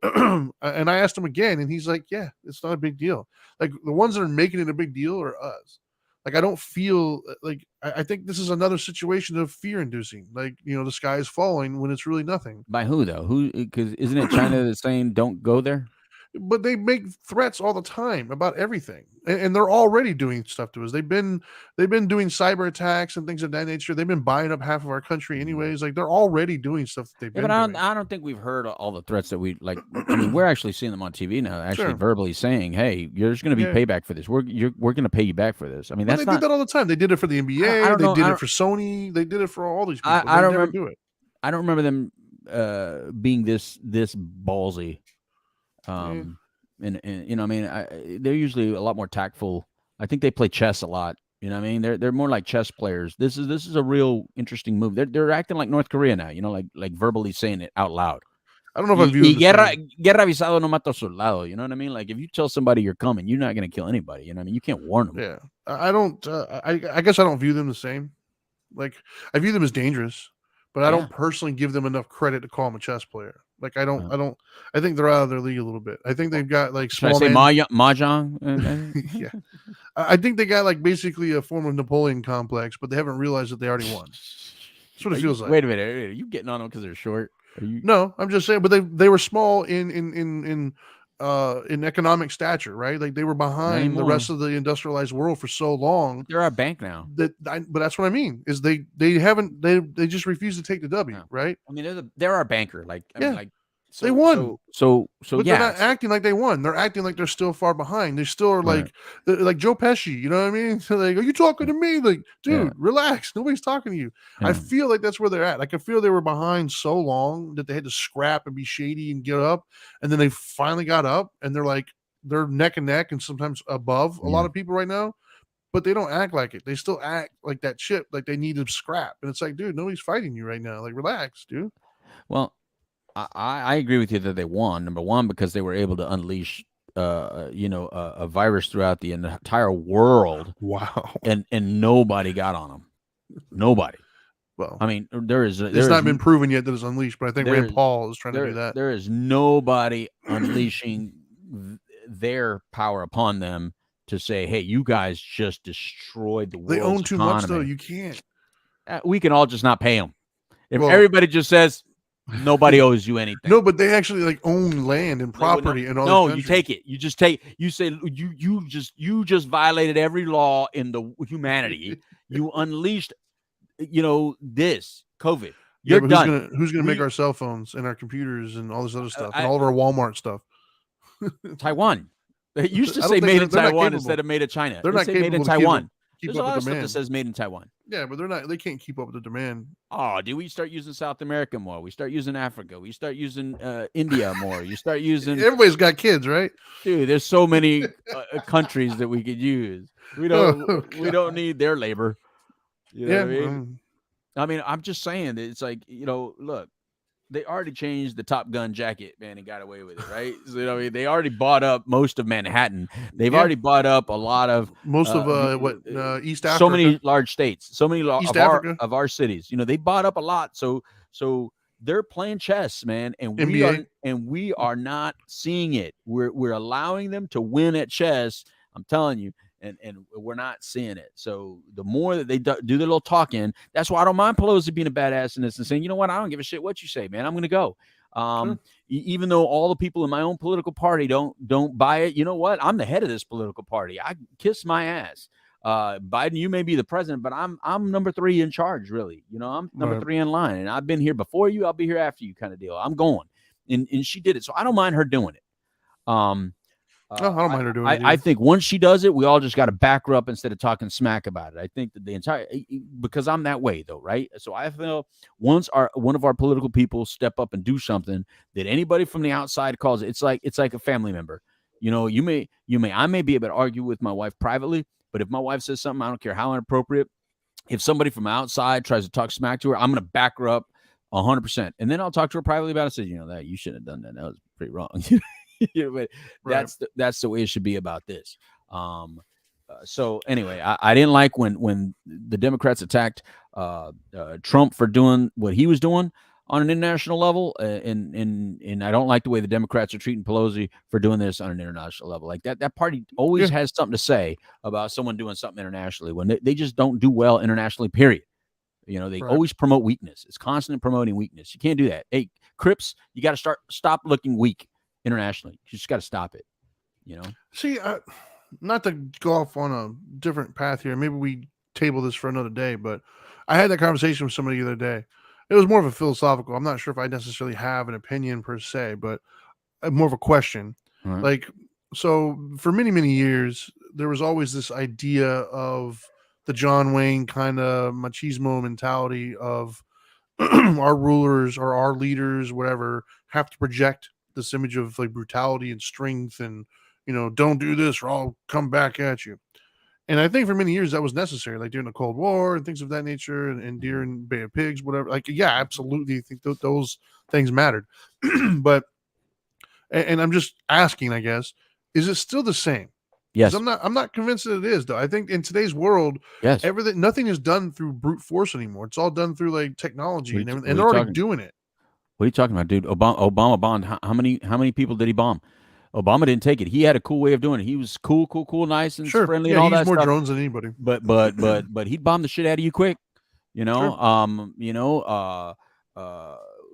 Speaker 1: and I asked him again, and he's like, yeah, it's not a big deal. Like the ones that are making it a big deal are us. Like, I don't feel like, I think this is another situation of fear inducing. Like, the sky is falling when it's really nothing.
Speaker 2: By who though? Because isn't it China that's saying don't go there?
Speaker 1: But they make threats all the time about everything, and they're already doing stuff to us. They've been doing cyber attacks and things of that nature. They've been buying up half of our country, anyways. Like they're already doing stuff that they've been.
Speaker 2: But
Speaker 1: doing.
Speaker 2: I don't think we've heard all the threats that we like. I mean, we're actually seeing them on TV now, actually verbally saying, "Hey, there's going to be payback for this. We're going to pay you back for this." I mean,
Speaker 1: they did that all the time. They did it for the NBA. They did it for Sony. They did it for all these people.
Speaker 2: I don't remember. Do it. I don't remember them being this ballsy. And I mean, they're usually a lot more tactful. I think they play chess a lot. You know what I mean? They're more like chess players. This is a real interesting move. They're acting like North Korea now. Like verbally saying it out loud.
Speaker 1: I don't know if I view
Speaker 2: guerra avisado no mata soldado. You know what I mean? Like if you tell somebody you're coming, you're not going to kill anybody. You know what I mean? You can't warn them.
Speaker 1: Yeah, I don't. I guess I don't view them the same. Like I view them as dangerous, but I don't personally give them enough credit to call them a chess player. Like I don't. I think they're out of their league a little bit. I think they've got like small.
Speaker 2: Should I say mahjong?
Speaker 1: Yeah, I think they got like basically a form of Napoleon complex, but they haven't realized that they already won. That's what it feels like.
Speaker 2: Wait a minute, are you getting on them because they're short?
Speaker 1: No, I'm just saying. But they were small in economic stature, right? Like they were behind the rest of the industrialized world for so long.
Speaker 2: They're our bank now.
Speaker 1: But that's what I mean is they just refuse to take the W, right?
Speaker 2: I mean, they're our banker. Like
Speaker 1: they won.
Speaker 2: So
Speaker 1: but they're not acting like they won. They're acting like they're still far behind. They still are like Joe Pesci. You know what I mean? So like, are you talking to me? Like, dude, relax. Nobody's talking to you. I feel like that's where they're at. Like, I feel they were behind so long that they had to scrap and be shady and get up, and then they finally got up, and they're neck and neck, and sometimes above a lot of people right now. But they don't act like it. They still act like that shit. Like they need to scrap, and it's like, dude, nobody's fighting you right now. Like, relax, dude.
Speaker 2: Well, I agree with you that they won, number one, because they were able to unleash a virus throughout the entire world,
Speaker 1: Wow.
Speaker 2: and nobody got on them. Nobody.
Speaker 1: Well,
Speaker 2: I mean, it's
Speaker 1: not been proven yet that it's unleashed, but I think Rand Paul is trying to do that.
Speaker 2: There is nobody unleashing their power upon them to say, "Hey, you guys just destroyed the world."
Speaker 1: They own too much, though. You can't.
Speaker 2: We can all just not pay them. If everybody just says nobody owes you anything.
Speaker 1: No, but they actually like own land and property and all.
Speaker 2: No, you take it. You just take. You say you just violated every law in the humanity. You unleashed, this COVID. You're done.
Speaker 1: Who's gonna make our cell phones and our computers and all this other stuff and all of our Walmart stuff?
Speaker 2: Taiwan. They used to say made in Taiwan instead of made in China.
Speaker 1: They're not
Speaker 2: made in Taiwan.
Speaker 1: There's
Speaker 2: a lot of stuff that says made in Taiwan.
Speaker 1: Yeah, but they're not. They can't keep up with the demand.
Speaker 2: Oh, do we start using South America more? We start using Africa. We start using India more. You start using.
Speaker 1: Everybody's got kids, right?
Speaker 2: Dude, there's so many countries that we could use. We don't. We don't need their labor. You know what I mean? I mean, I'm just saying that it's like, look, they already changed the Top Gun jacket, man, and got away with it, right? So, they already bought up most of Manhattan. They've already bought up a lot of
Speaker 1: most of East Africa.
Speaker 2: So many large states, so many of our cities. They bought up a lot. So they're playing chess, man, and we are not seeing it. We're allowing them to win at chess. I'm telling you. And we're not seeing it. So the more that they do their little talking, that's why I don't mind Pelosi being a badass in this and saying, you know what, I don't give a shit what you say, man. I'm going to go. Sure. Even though all the people in my own political party don't buy it, you know what? I'm the head of this political party. I kiss my ass. Biden, you may be the president, but I'm number 3 in charge, really. I'm number 3 in line, and I've been here before you. I'll be here after you, kind of deal. I'm going, and she did it, so I don't mind her doing it.
Speaker 1: I don't mind her doing it.
Speaker 2: I think once she does it, we all just got to back her up instead of talking smack about it. I think that because I'm that way though, right? So I feel once one of our political people step up and do something that anybody from the outside calls it, it's like a family member. I may be able to argue with my wife privately, but if my wife says something, I don't care how inappropriate. If somebody from outside tries to talk smack to her, I'm going to back her up 100%, and then I'll talk to her privately about it. Say, that you shouldn't have done that. That was pretty wrong. But that's the way it should be about this. So anyway, I didn't like when the Democrats attacked Trump for doing what he was doing on an international level, and I don't like the way the Democrats are treating Pelosi for doing this on an international level. Like that party always has something to say about someone doing something internationally when they just don't do well internationally. Period. They always promote weakness. It's constant promoting weakness. You can't do that. Hey, Crips, you got to stop looking weak internationally. You just got to stop it.
Speaker 1: See, not to go off on a different path here. Maybe we table this for another day, but I had that conversation with somebody the other day. It was more of a philosophical. I'm not sure if I necessarily have an opinion per se, but more of a question.
Speaker 2: Right.
Speaker 1: Like, so for many, many years, there was always this idea of the John Wayne kind of machismo mentality of our rulers or our leaders, whatever, have to project this image of like brutality and strength and, don't do this or I'll come back at you. And I think for many years that was necessary, like during the Cold War and things of that nature and during Bay of Pigs, whatever. Like, yeah, absolutely. I think those things mattered. But, and I'm just asking, I guess, is it still the same?
Speaker 2: Yes.
Speaker 1: I'm not convinced that it is, though. I think in today's world,
Speaker 2: yes,
Speaker 1: nothing is done through brute force anymore. It's all done through like technology and they're already doing it.
Speaker 2: What are you talking about, dude? Obama bombed. How many people did he bomb? Obama didn't take it. He had a cool way of doing it. He was cool, nice and friendly and all that stuff.
Speaker 1: He used more drones than anybody.
Speaker 2: But he'd bomb the shit out of you quick. Sure.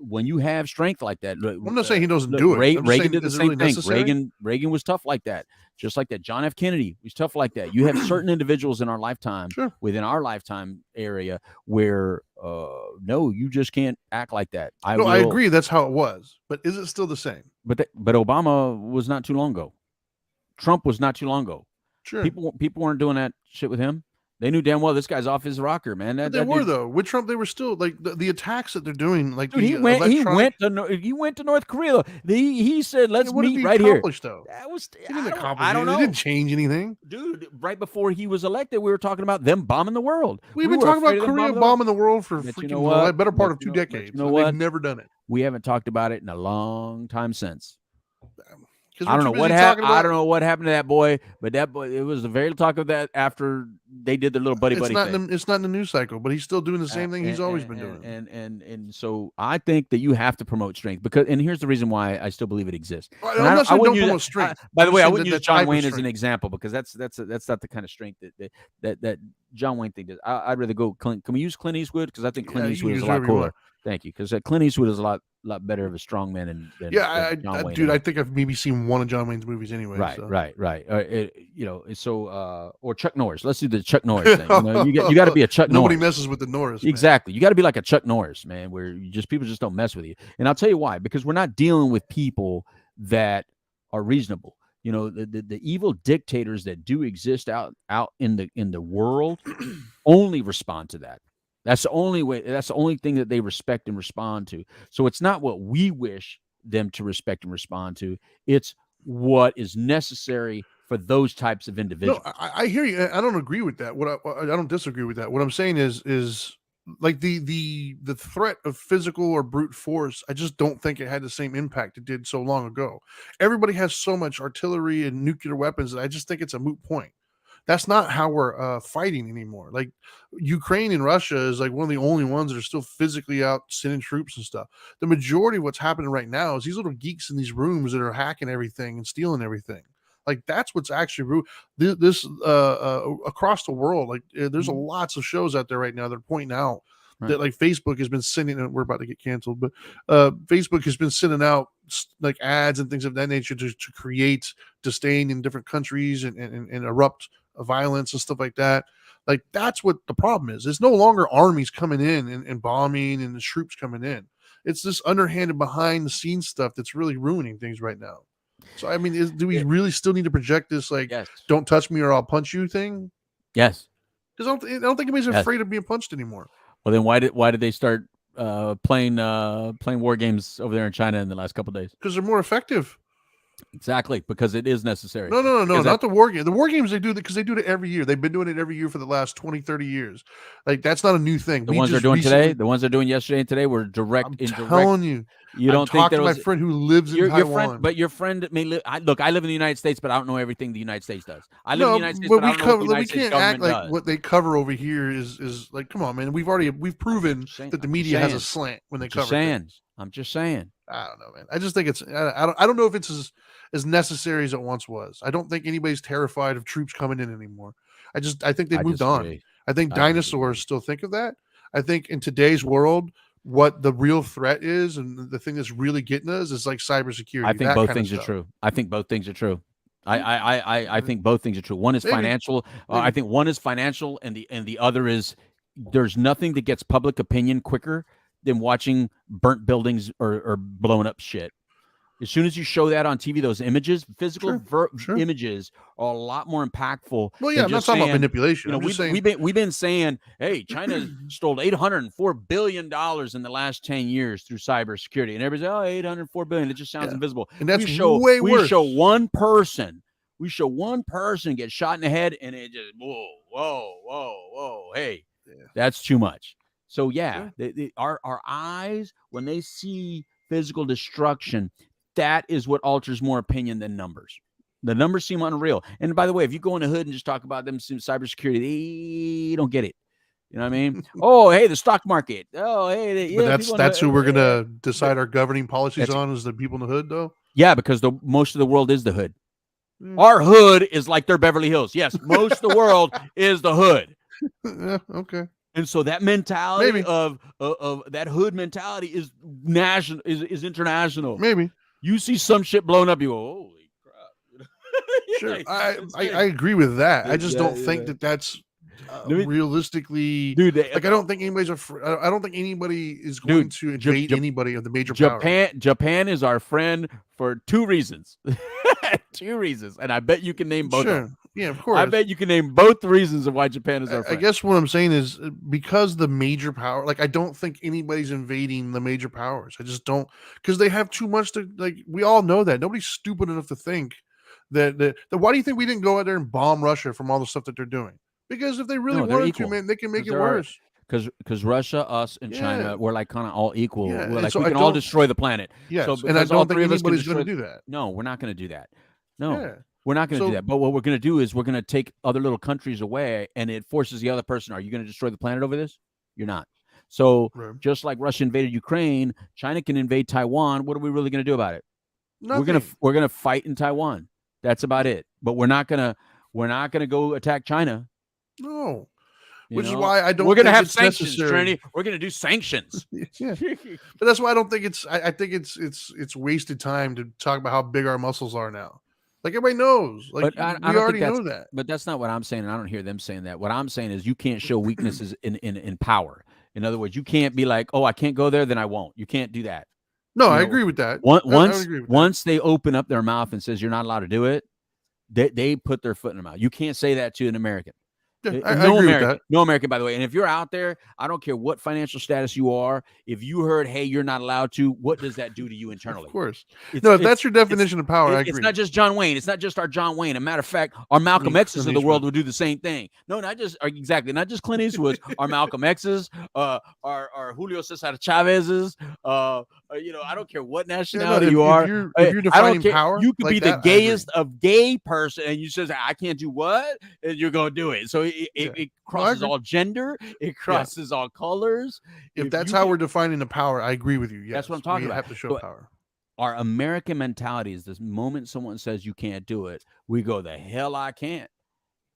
Speaker 2: When you have strength like that,
Speaker 1: I'm not saying he doesn't do it.
Speaker 2: Reagan did the same thing. Reagan was tough like that, just like that. John F. Kennedy was tough like that. You have certain individuals in our lifetime, within our lifetime area, where no, you just can't act like that. I
Speaker 1: agree. That's how it was. But is it still the same?
Speaker 2: But Obama was not too long ago. Trump was not too long ago.
Speaker 1: Sure.
Speaker 2: People weren't doing that shit with him. They knew damn well this guy's off his rocker, man.
Speaker 1: Though with Trump, they were still like the attacks that they're doing. Like,
Speaker 2: dude, he went to North Korea. He said, "Let's meet right here."
Speaker 1: Though
Speaker 2: He didn't accomplish. I don't know.
Speaker 1: It didn't change anything,
Speaker 2: dude. Right before he was elected, we were talking about them bombing the world.
Speaker 1: We've been talking about Korea bombing the world for freaking better part of 2 decades.
Speaker 2: You know what?
Speaker 1: They've never done it.
Speaker 2: We haven't talked about it in a long time since. I don't know what happened. I don't know what happened to that boy, but that boy, it was the very talk of that after they did their little buddy thing.
Speaker 1: It's not in the news cycle, but he's still doing the same thing he's always been doing.
Speaker 2: And so I think that you have to promote strength and here's the reason why I still believe it exists.
Speaker 1: I'm not saying don't promote strength.
Speaker 2: By the way, I wouldn't use John Wayne as an example because that's not the kind of strength that John Wayne thing does. I'd rather go Clint. Can we use Clint Eastwood? Because I think Clint Eastwood is a lot cooler. Thank you, because Clint Eastwood is a lot better of a strong man than John Wayne.
Speaker 1: Dude, I think I've maybe seen one of John Wayne's movies anyway.
Speaker 2: Right,
Speaker 1: so.
Speaker 2: right. Or Chuck Norris. Let's do the Chuck Norris thing. You got to be a Chuck Norris.
Speaker 1: Nobody messes with the Norris.
Speaker 2: Exactly. Man. You got to be like a Chuck Norris, man, where people just don't mess with you. And I'll tell you why, because we're not dealing with people that are reasonable. The evil dictators that do exist out in the world only respond to that. That's the only way. That's the only thing that they respect and respond to. So it's not what we wish them to respect and respond to. It's what is necessary for those types of individuals.
Speaker 1: No, I hear you. I don't agree with that. I don't disagree with that. What I'm saying is like the threat of physical or brute force. I just don't think it had the same impact it did so long ago. Everybody has so much artillery and nuclear weapons that I just think it's a moot point. That's not how we're fighting anymore. Like Ukraine and Russia is like one of the only ones that are still physically out sending troops and stuff. The majority of what's happening right now is these little geeks in these rooms that are hacking everything and stealing everything. Like that's what's actually this across the world. Like there's lots of shows out there right now that are pointing out that like Facebook has been sending. We're about to get canceled, but Facebook has been sending out like ads and things of that nature to create disdain in different countries and erupt violence and stuff like that. Like that's what the problem is. It's no longer armies coming in and bombing and the troops coming in. It's this underhanded behind the scenes stuff that's really ruining things right now. So I mean, do we really still need to project this like don't touch me or I'll punch you thing?
Speaker 2: Yes.
Speaker 1: Because I don't think anybody's afraid of being punched anymore.
Speaker 2: Well, then why did they start playing war games over there in China in the last couple of days?
Speaker 1: Because they're more effective.
Speaker 2: Exactly, because it is necessary.
Speaker 1: No, not the war game. The war games, they do that because they do it every year. They've been doing it every year for the last 20, 30 years. Like, that's not a new thing.
Speaker 2: The ones they're doing today, the ones they're doing yesterday and today were direct.
Speaker 1: I'm telling you.
Speaker 2: You don't think
Speaker 1: that was... my friend who lives in Taiwan.
Speaker 2: Your friend may live... I live in the United States, but I don't know everything the United States does. I live in the United States, but I don't know what the United States government does.
Speaker 1: What they cover over here is like, come on, man. We've proven that the media has a slant when they cover things. I'm just saying. I don't know, man. I just think it's... I don't know if it's as necessary as it once was. I don't think anybody's terrified of troops coming in anymore. I think they've moved on. I think dinosaurs still think of that. I think in today's world, what the real threat is and the thing that's really getting us is like cybersecurity.
Speaker 2: I think both things are true. I think both things are true. I think both things are true. One is financial. I think one is financial, and the other is there's nothing that gets public opinion quicker than watching burnt buildings or blowing up shit. As soon as you show that on TV, those images, physical images, are a lot more impactful.
Speaker 1: Well, yeah, I'm not talking about manipulation.
Speaker 2: We've been saying, hey, China stole $804 billion in the last 10 years through cybersecurity, and everybody's $804 billion. It just sounds invisible.
Speaker 1: And that's way worse.
Speaker 2: We show one person get shot in the head, and it just whoa, hey, that's too much. So our eyes, when they see physical destruction, that is what alters more opinion than numbers. The numbers seem unreal. And by the way, if you go in the hood and just talk about them cybersecurity, they don't get it. You know what I mean? Oh, hey, the stock market. Oh, hey,
Speaker 1: but that's who we're gonna decide our governing policies on is the people in the hood, though.
Speaker 2: Yeah, because most of the world is the hood. Our hood is like their Beverly Hills. Yes, most of the world is the hood.
Speaker 1: Yeah, okay.
Speaker 2: And so that mentality of that hood mentality is national, is international.
Speaker 1: Maybe.
Speaker 2: You see some shit blown up, you go, holy crap.
Speaker 1: Sure, I agree with that. I just don't think that's realistically,
Speaker 2: dude.
Speaker 1: Like, I don't think anybody's I don't think anybody is going to invade anybody of the major powers.
Speaker 2: Japan is our friend for two reasons. Two reasons, and I bet you can name both. Sure.
Speaker 1: Yeah, of course.
Speaker 2: I bet you can name both the reasons of why Japan is our friend.
Speaker 1: I guess what I'm saying is because the major power, like I don't think anybody's invading the major powers. I just don't, because they have too much to, like, we all know that. Nobody's stupid enough to think that why do you think we didn't go out there and bomb Russia from all the stuff that they're doing? Because if they really wanted to, man, they can make it worse.
Speaker 2: Because Russia, us, and China, we're like kind of all equal.
Speaker 1: Yeah,
Speaker 2: We're
Speaker 1: and
Speaker 2: like
Speaker 1: so
Speaker 2: we
Speaker 1: I
Speaker 2: can all
Speaker 1: don't-
Speaker 2: destroy the planet.
Speaker 1: Yes,
Speaker 2: So
Speaker 1: and I
Speaker 2: because all
Speaker 1: don't think
Speaker 2: three of us can
Speaker 1: anybody's going to
Speaker 2: destroy-
Speaker 1: do that.
Speaker 2: No, we're not going to do that. No,
Speaker 1: Yeah.
Speaker 2: we're not going to
Speaker 1: So-
Speaker 2: do that. But what we're going to do is we're going to take other little countries away, and it forces the other person. Are you going to destroy the planet over this? You're not. So
Speaker 1: Right.
Speaker 2: just like Russia invaded Ukraine, China can invade Taiwan. What are we really going to do about it?
Speaker 1: Nothing.
Speaker 2: We're gonna fight in Taiwan. That's about it. But we're not gonna go attack China.
Speaker 1: No.
Speaker 2: you
Speaker 1: Which is
Speaker 2: know?
Speaker 1: why I don't.
Speaker 2: We're gonna
Speaker 1: think
Speaker 2: have
Speaker 1: it's
Speaker 2: sanctions,
Speaker 1: necessary.
Speaker 2: Trinity. We're gonna do sanctions.
Speaker 1: Yeah, but that's why I don't think it's. I think it's wasted time to talk about how big our muscles are now. Like everybody knows. Like
Speaker 2: But I
Speaker 1: we
Speaker 2: don't think
Speaker 1: already know
Speaker 2: that's-
Speaker 1: that.
Speaker 2: But that's not what I'm saying. And I don't hear them saying that. What I'm saying is you can't show weaknesses in power. In other words, you can't be like, oh, I can't go there, then I won't. You can't do that.
Speaker 1: No,
Speaker 2: you
Speaker 1: I
Speaker 2: know,
Speaker 1: agree with that. I would
Speaker 2: Once
Speaker 1: agree with that.
Speaker 2: once they open up their mouth and says you're not allowed to do it, they put their foot in their mouth. You can't say that to an American.
Speaker 1: Yeah,
Speaker 2: And
Speaker 1: I
Speaker 2: no
Speaker 1: agree
Speaker 2: American,
Speaker 1: with that.
Speaker 2: no American, by the way. And if you're out there, I don't care what financial status you are. If you heard, "Hey, you're not allowed to," what does that do to you internally?
Speaker 1: Of course.
Speaker 2: It's-
Speaker 1: No, if
Speaker 2: it's-
Speaker 1: that's your definition of power, I agree.
Speaker 2: It's not just John Wayne. It's not just our John Wayne. A matter of fact, our Malcolm X's of the
Speaker 1: Eastwood.
Speaker 2: world would do the same thing. No, not just exactly, not just Clint Eastwood's. Our Malcolm X's, our Julio Cesar Chavez's. I don't care what nationality
Speaker 1: if
Speaker 2: you are.
Speaker 1: you're
Speaker 2: I don't
Speaker 1: defining
Speaker 2: care.
Speaker 1: power
Speaker 2: You could
Speaker 1: like
Speaker 2: be
Speaker 1: that,
Speaker 2: the
Speaker 1: I agree.
Speaker 2: gayest of gay person, and you says I can't do what, and you're gonna do it. So it
Speaker 1: No, I
Speaker 2: crosses
Speaker 1: agree.
Speaker 2: all gender. It crosses all colors.
Speaker 1: If that's
Speaker 2: you
Speaker 1: how
Speaker 2: can-
Speaker 1: we're defining the power, I agree with you. Yes,
Speaker 2: That's what I'm talking
Speaker 1: we
Speaker 2: about.
Speaker 1: have to show
Speaker 2: So-
Speaker 1: power.
Speaker 2: Our American mentality is this moment someone says you can't do it, we go, the hell I can't.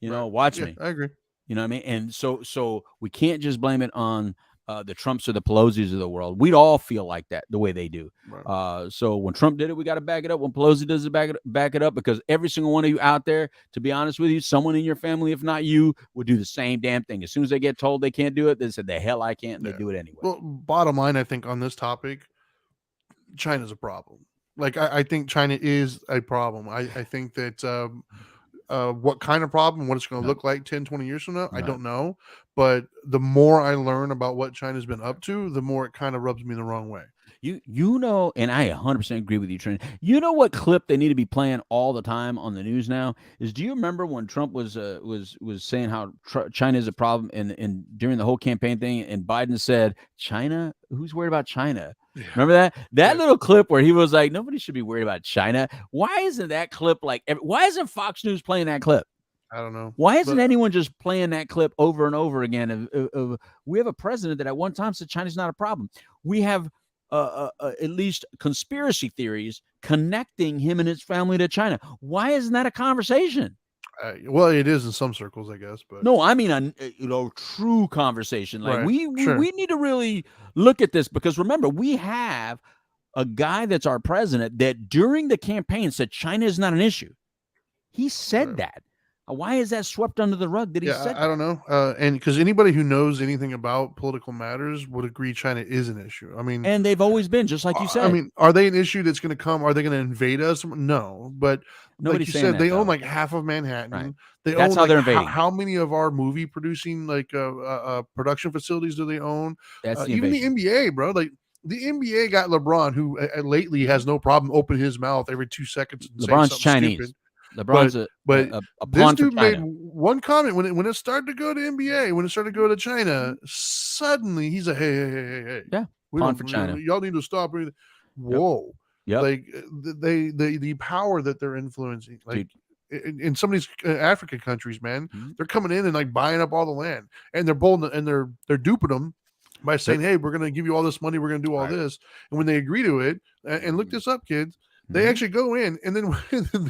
Speaker 2: Watch
Speaker 1: Yeah,
Speaker 2: me.
Speaker 1: I agree.
Speaker 2: You know what I mean? And so we can't just blame it on the Trumps or the Pelosi's of the world. We'd all feel like that the way they do.
Speaker 1: Right.
Speaker 2: So when Trump did it, we got to back it up. When Pelosi does it, back it up, because every single one of you out there, to be honest with you, someone in your family, if not you, would do the same damn thing. As soon as they get told they can't do it, they said, the hell I can't, and
Speaker 1: Yeah.
Speaker 2: they do it anyway.
Speaker 1: Well, bottom line, I think on this topic, China's a problem. Like I think China is a problem. I think that what kind of problem, what it's going to look like 10, 20 years from now, I
Speaker 2: Right.
Speaker 1: don't know. But the more I learn about what China's been up to, the more it kind of rubs me the wrong way.
Speaker 2: You know, and I 100% agree with you, Trent. You know what clip they need to be playing all the time on the news now is, do you remember when Trump was saying how China is a problem, and during the whole campaign thing, and Biden said, China? Who's worried about China?
Speaker 1: Yeah.
Speaker 2: Remember that
Speaker 1: Yeah.
Speaker 2: little clip where he was like, nobody should be worried about China. Why isn't that clip why isn't Fox News playing that clip?
Speaker 1: I don't know.
Speaker 2: Why isn't
Speaker 1: But-
Speaker 2: anyone just playing that clip over and over again? Of we have a president that at one time said China's not a problem. We have at least conspiracy theories connecting him and his family to China. Why isn't that a conversation?
Speaker 1: Well, it is in some circles, I guess. But
Speaker 2: No, I mean a true conversation. Like
Speaker 1: Right,
Speaker 2: we
Speaker 1: sure.
Speaker 2: need to really look at this, because remember, we have a guy that's our president that during the campaign said China is not an issue. He said
Speaker 1: Right.
Speaker 2: that. Why is that swept under the rug that he
Speaker 1: yeah,
Speaker 2: said?
Speaker 1: I don't know. And because anybody who knows anything about political matters would agree China is an issue. I mean,
Speaker 2: And they've always been, just like you said.
Speaker 1: I mean, are they an issue that's going to come? Are they going to invade us? No, but
Speaker 2: Nobody's
Speaker 1: like you
Speaker 2: saying
Speaker 1: said,
Speaker 2: that,
Speaker 1: they
Speaker 2: though.
Speaker 1: own like half of Manhattan.
Speaker 2: Right.
Speaker 1: They
Speaker 2: That's
Speaker 1: own
Speaker 2: how
Speaker 1: like,
Speaker 2: they're invading.
Speaker 1: How many of our movie producing production facilities do they own?
Speaker 2: That's the
Speaker 1: Even the
Speaker 2: invasion.
Speaker 1: NBA, bro. Like the NBA got LeBron, who lately has no problem opening his mouth every 2 seconds. And saying
Speaker 2: LeBron's
Speaker 1: something
Speaker 2: Chinese.
Speaker 1: stupid.
Speaker 2: LeBron's
Speaker 1: but
Speaker 2: a
Speaker 1: This
Speaker 2: pawn for
Speaker 1: dude made
Speaker 2: China.
Speaker 1: one comment when it started to go to NBA, when it started to go to China. Suddenly, he's like, "Hey,
Speaker 2: Yeah,
Speaker 1: we
Speaker 2: pawn
Speaker 1: don't-
Speaker 2: for China."
Speaker 1: Y'all need to stop." Whoa,
Speaker 2: Yep.
Speaker 1: like the power that they're influencing, like
Speaker 2: Dude.
Speaker 1: in some of these African countries, man,
Speaker 2: Mhm.
Speaker 1: they're coming in and like buying up all the land, and they're bold, and they're duping them by saying, "Hey, we're going to give you all this money, we're going to do all
Speaker 2: Right.
Speaker 1: this," and when they agree to it, and look
Speaker 2: Mhm.
Speaker 1: this up, kids. They
Speaker 2: Mhm.
Speaker 1: actually go in, and then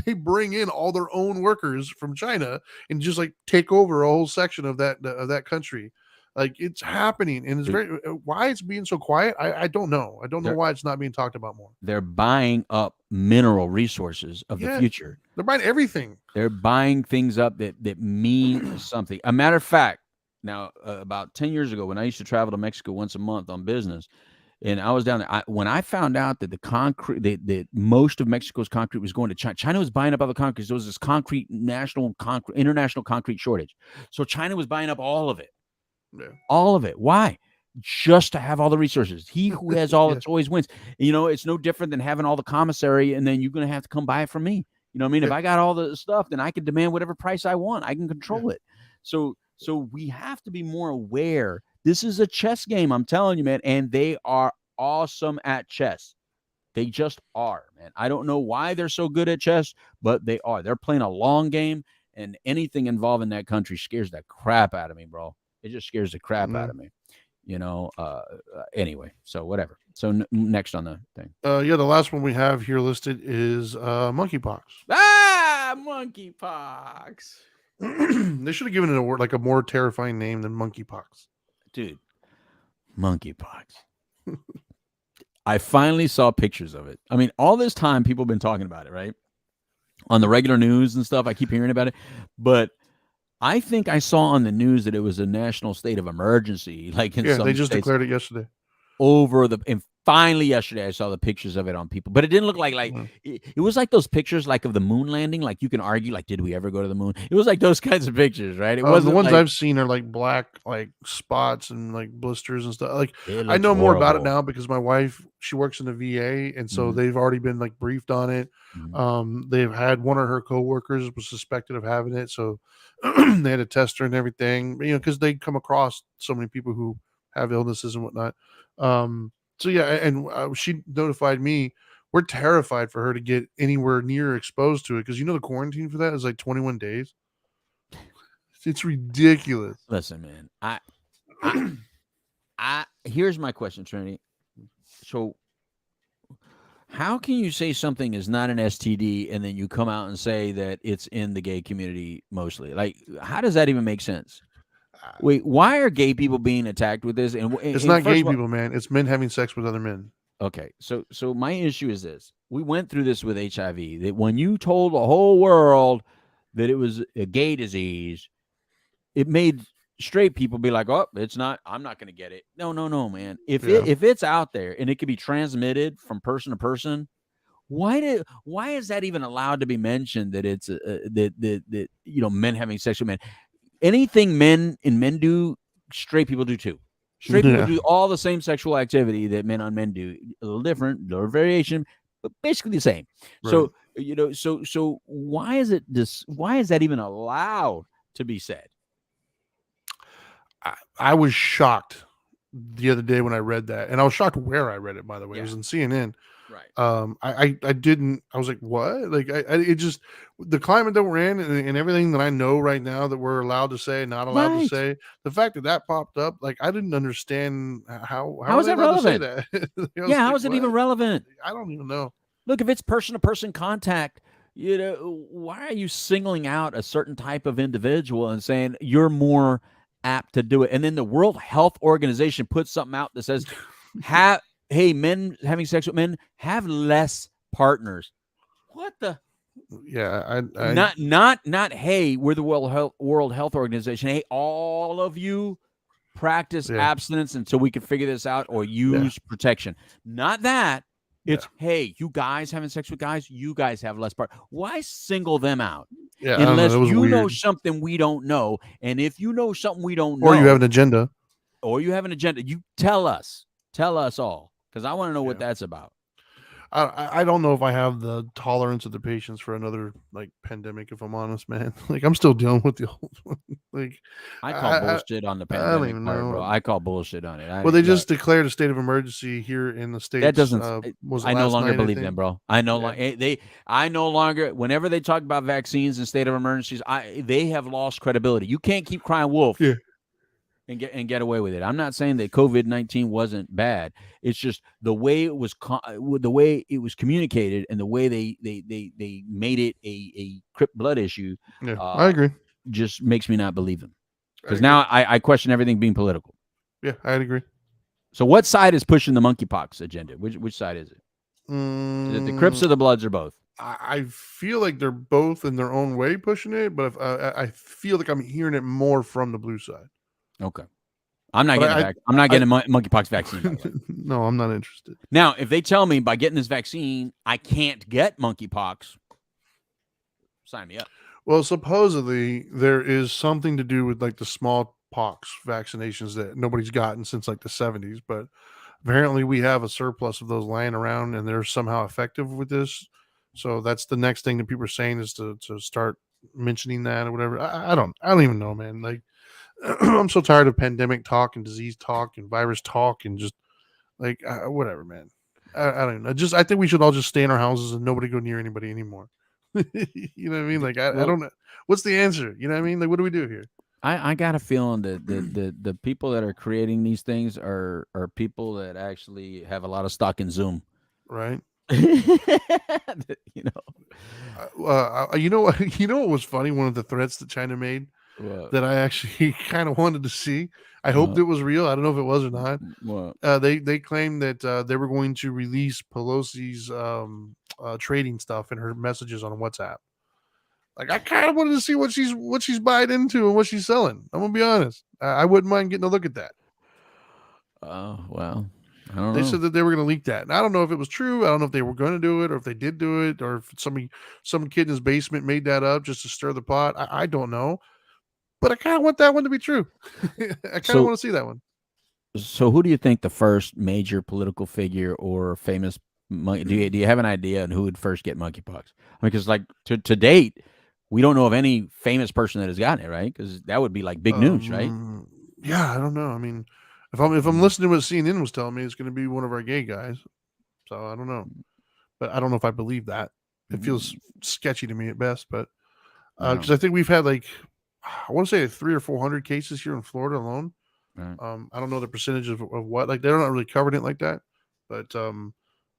Speaker 1: they bring in all their own workers from China and just like take over a whole section of that country. Like it's happening, and it's very why it's being so quiet. I don't know. I don't know why it's not being talked about more.
Speaker 2: They're buying up mineral resources of the
Speaker 1: Yeah.
Speaker 2: future.
Speaker 1: They're buying everything.
Speaker 2: They're buying things up that mean something. A matter of fact, now about 10 years ago, when I used to travel to Mexico once a month on business, and I was down there, when I found out that the concrete, that most of Mexico's concrete was going to China. China was buying up other concrete. There was this international concrete shortage. So China was buying up all of it.
Speaker 1: Yeah.
Speaker 2: All of it. Why? Just to have all the resources. He who has all
Speaker 1: Yeah.
Speaker 2: the toys wins. You know, it's no different than having all the commissary, and then you're going to have to come buy it from me. You know what I mean? If
Speaker 1: Yeah.
Speaker 2: I got all the stuff, then I can demand whatever price I want. I can control it. So we have to be more aware This is a chess game, I'm telling you, man. And they are awesome at chess. They just are, man. I don't know why they're so good at chess, but they are. They're playing a long game, and anything involving that country scares the crap out of me, bro. It just scares the crap out of me. Anyway, so whatever. So next on the thing.
Speaker 1: The last one we have here listed is monkeypox.
Speaker 2: Monkeypox.
Speaker 1: They should have given it a word, like a more terrifying name than monkeypox.
Speaker 2: Dude, monkeypox. I finally saw pictures of it. I mean, all this time people have been talking about it, right? On the regular news and stuff. I keep hearing about it. But I think I saw on the news that it was a national state of emergency. Like in some
Speaker 1: they just
Speaker 2: states,
Speaker 1: declared it yesterday.
Speaker 2: and finally yesterday I saw the pictures of it on people, but it didn't look like it was like those pictures like of the moon landing. Like you can argue, like, did we ever go to the moon? It was like those kinds of pictures, right? It wasn't
Speaker 1: the ones
Speaker 2: like,
Speaker 1: I've seen are like black, like spots and like blisters and stuff. Like I know
Speaker 2: horrible.
Speaker 1: more about it now because my wife, she works in the VA, and so they've already been like briefed on it. They've had one of her coworkers was suspected of having it, so they had to test her and everything, because they come across so many people who have illnesses and whatnot. So yeah, and she notified me. We're terrified for her to get anywhere near exposed to it because the quarantine for that is like 21 days. It's ridiculous.
Speaker 2: Listen, man, I here's my question, Trinity. So how can you say something is not an STD and then you come out and say that it's in the gay community mostly? Like, how does that even make sense? Wait, why are gay people being attacked with this? And
Speaker 1: it's not gay people, man. It's men having sex with other men.
Speaker 2: Okay, so my issue is this: we went through this with HIV. That when you told the whole world that it was a gay disease, it made straight people be like, "Oh, it's not. I'm not going to get it." No, man. If it's out there and it can be transmitted from person to person, why is that even allowed to be mentioned? That it's that men having sex with men. Anything men do, straight people do too. Straight people do all the same sexual activity that men on men do. A little different, little variation, but basically the same. Right. So, so why is it this? Why is that even allowed to be said?
Speaker 1: I was shocked the other day when I read that, and I was shocked where I read it. By the way, it was in CNN. Right. I was like, what? Like, it just, the climate that we're in and everything that I know right now that we're allowed to say, not allowed to say, the fact that popped up, like, I didn't understand how
Speaker 2: is that relevant?
Speaker 1: To say that?
Speaker 2: How is it even relevant?
Speaker 1: I don't even know.
Speaker 2: Look, if it's person to person contact, why are you singling out a certain type of individual and saying you're more apt to do it? And then the World Health Organization puts something out that says, hey, men having sex with men have less partners. What the?
Speaker 1: Yeah,
Speaker 2: not. Hey, we're the World Health Organization. Hey, all of you practice abstinence until we can figure this out or use protection. Not that. It's hey, you guys having sex with guys. You guys have less part. Why single them out?
Speaker 1: Yeah,
Speaker 2: unless you know something we don't know, and if you know something we don't know,
Speaker 1: or you have an agenda,
Speaker 2: you tell us all. Because I want to know what that's about.
Speaker 1: I don't know if I have the tolerance of the patience for another like pandemic. If I'm honest, man, like I'm still dealing with the old one. Like
Speaker 2: I call bullshit on the pandemic. I don't even know, bro. I call bullshit on it.
Speaker 1: Well, they just declared a state of emergency here in the States.
Speaker 2: That doesn't. I no longer believe them, bro. I no longer. Whenever they talk about vaccines and state of emergencies, they have lost credibility. You can't keep crying wolf.
Speaker 1: Yeah.
Speaker 2: And get away with it. I'm not saying that COVID-19 wasn't bad. It's just the way it was communicated and the way they made it a crypt blood issue.
Speaker 1: Yeah, I agree.
Speaker 2: Just makes me not believe them because now I question everything being political.
Speaker 1: Yeah, I'd agree.
Speaker 2: So what side is pushing the monkeypox agenda? Which side is it? Is it the Crips or the Bloods or both?
Speaker 1: I feel like they're both in their own way pushing it, but I feel like I'm hearing it more from the blue side.
Speaker 2: Okay, I'm not getting monkeypox vaccine.
Speaker 1: No, I'm not interested.
Speaker 2: Now, if they tell me by getting this vaccine I can't get monkeypox, sign me up.
Speaker 1: Well, supposedly there is something to do with like the smallpox vaccinations that nobody's gotten since like the 70s, but apparently we have a surplus of those lying around and they're somehow effective with this. So that's the next thing that people are saying is to start mentioning that or whatever. I don't even know, man. Like I'm so tired of pandemic talk and disease talk and virus talk and just like whatever, man. I don't know. I think we should all just stay in our houses and nobody go near anybody anymore. You know what I mean? Like I don't know. What's the answer? You know what I mean? Like what do we do here?
Speaker 2: I got a feeling that the people that are creating these things are people that actually have a lot of stock in Zoom.
Speaker 1: Right.
Speaker 2: You
Speaker 1: You know what was funny? One of the threats that China made that I actually kind of wanted to see. I hoped it was real. I don't know if it was or not. They claimed that they were going to release Pelosi's trading stuff and her messages on WhatsApp. Like I kind of wanted to see what she's buying into and what she's selling. I'm gonna be honest. I wouldn't mind getting a look at that.
Speaker 2: Oh well, I don't know.
Speaker 1: They said that they were going to leak that. And I don't know if it was true. I don't know if they were going to do it or if they did do it or if some kid in his basement made that up just to stir the pot. I don't know. But I kind of want that one to be true. I kind of want to see that one.
Speaker 2: So who do you think the first major political figure or famous do you have an idea on who would first get monkeypox? I mean, because like to date, we don't know of any famous person that has gotten it, right? Because that would be like big news, right?
Speaker 1: Yeah, I don't know. I mean, if I'm listening to what CNN was telling me, it's going to be one of our gay guys. So I don't know, but I don't know if I believe that. It feels sketchy to me at best. But because I think we've had like I want to say 300 or 400 cases here in Florida alone. Right. I don't know the percentage of what, like they're not really covering it like that, but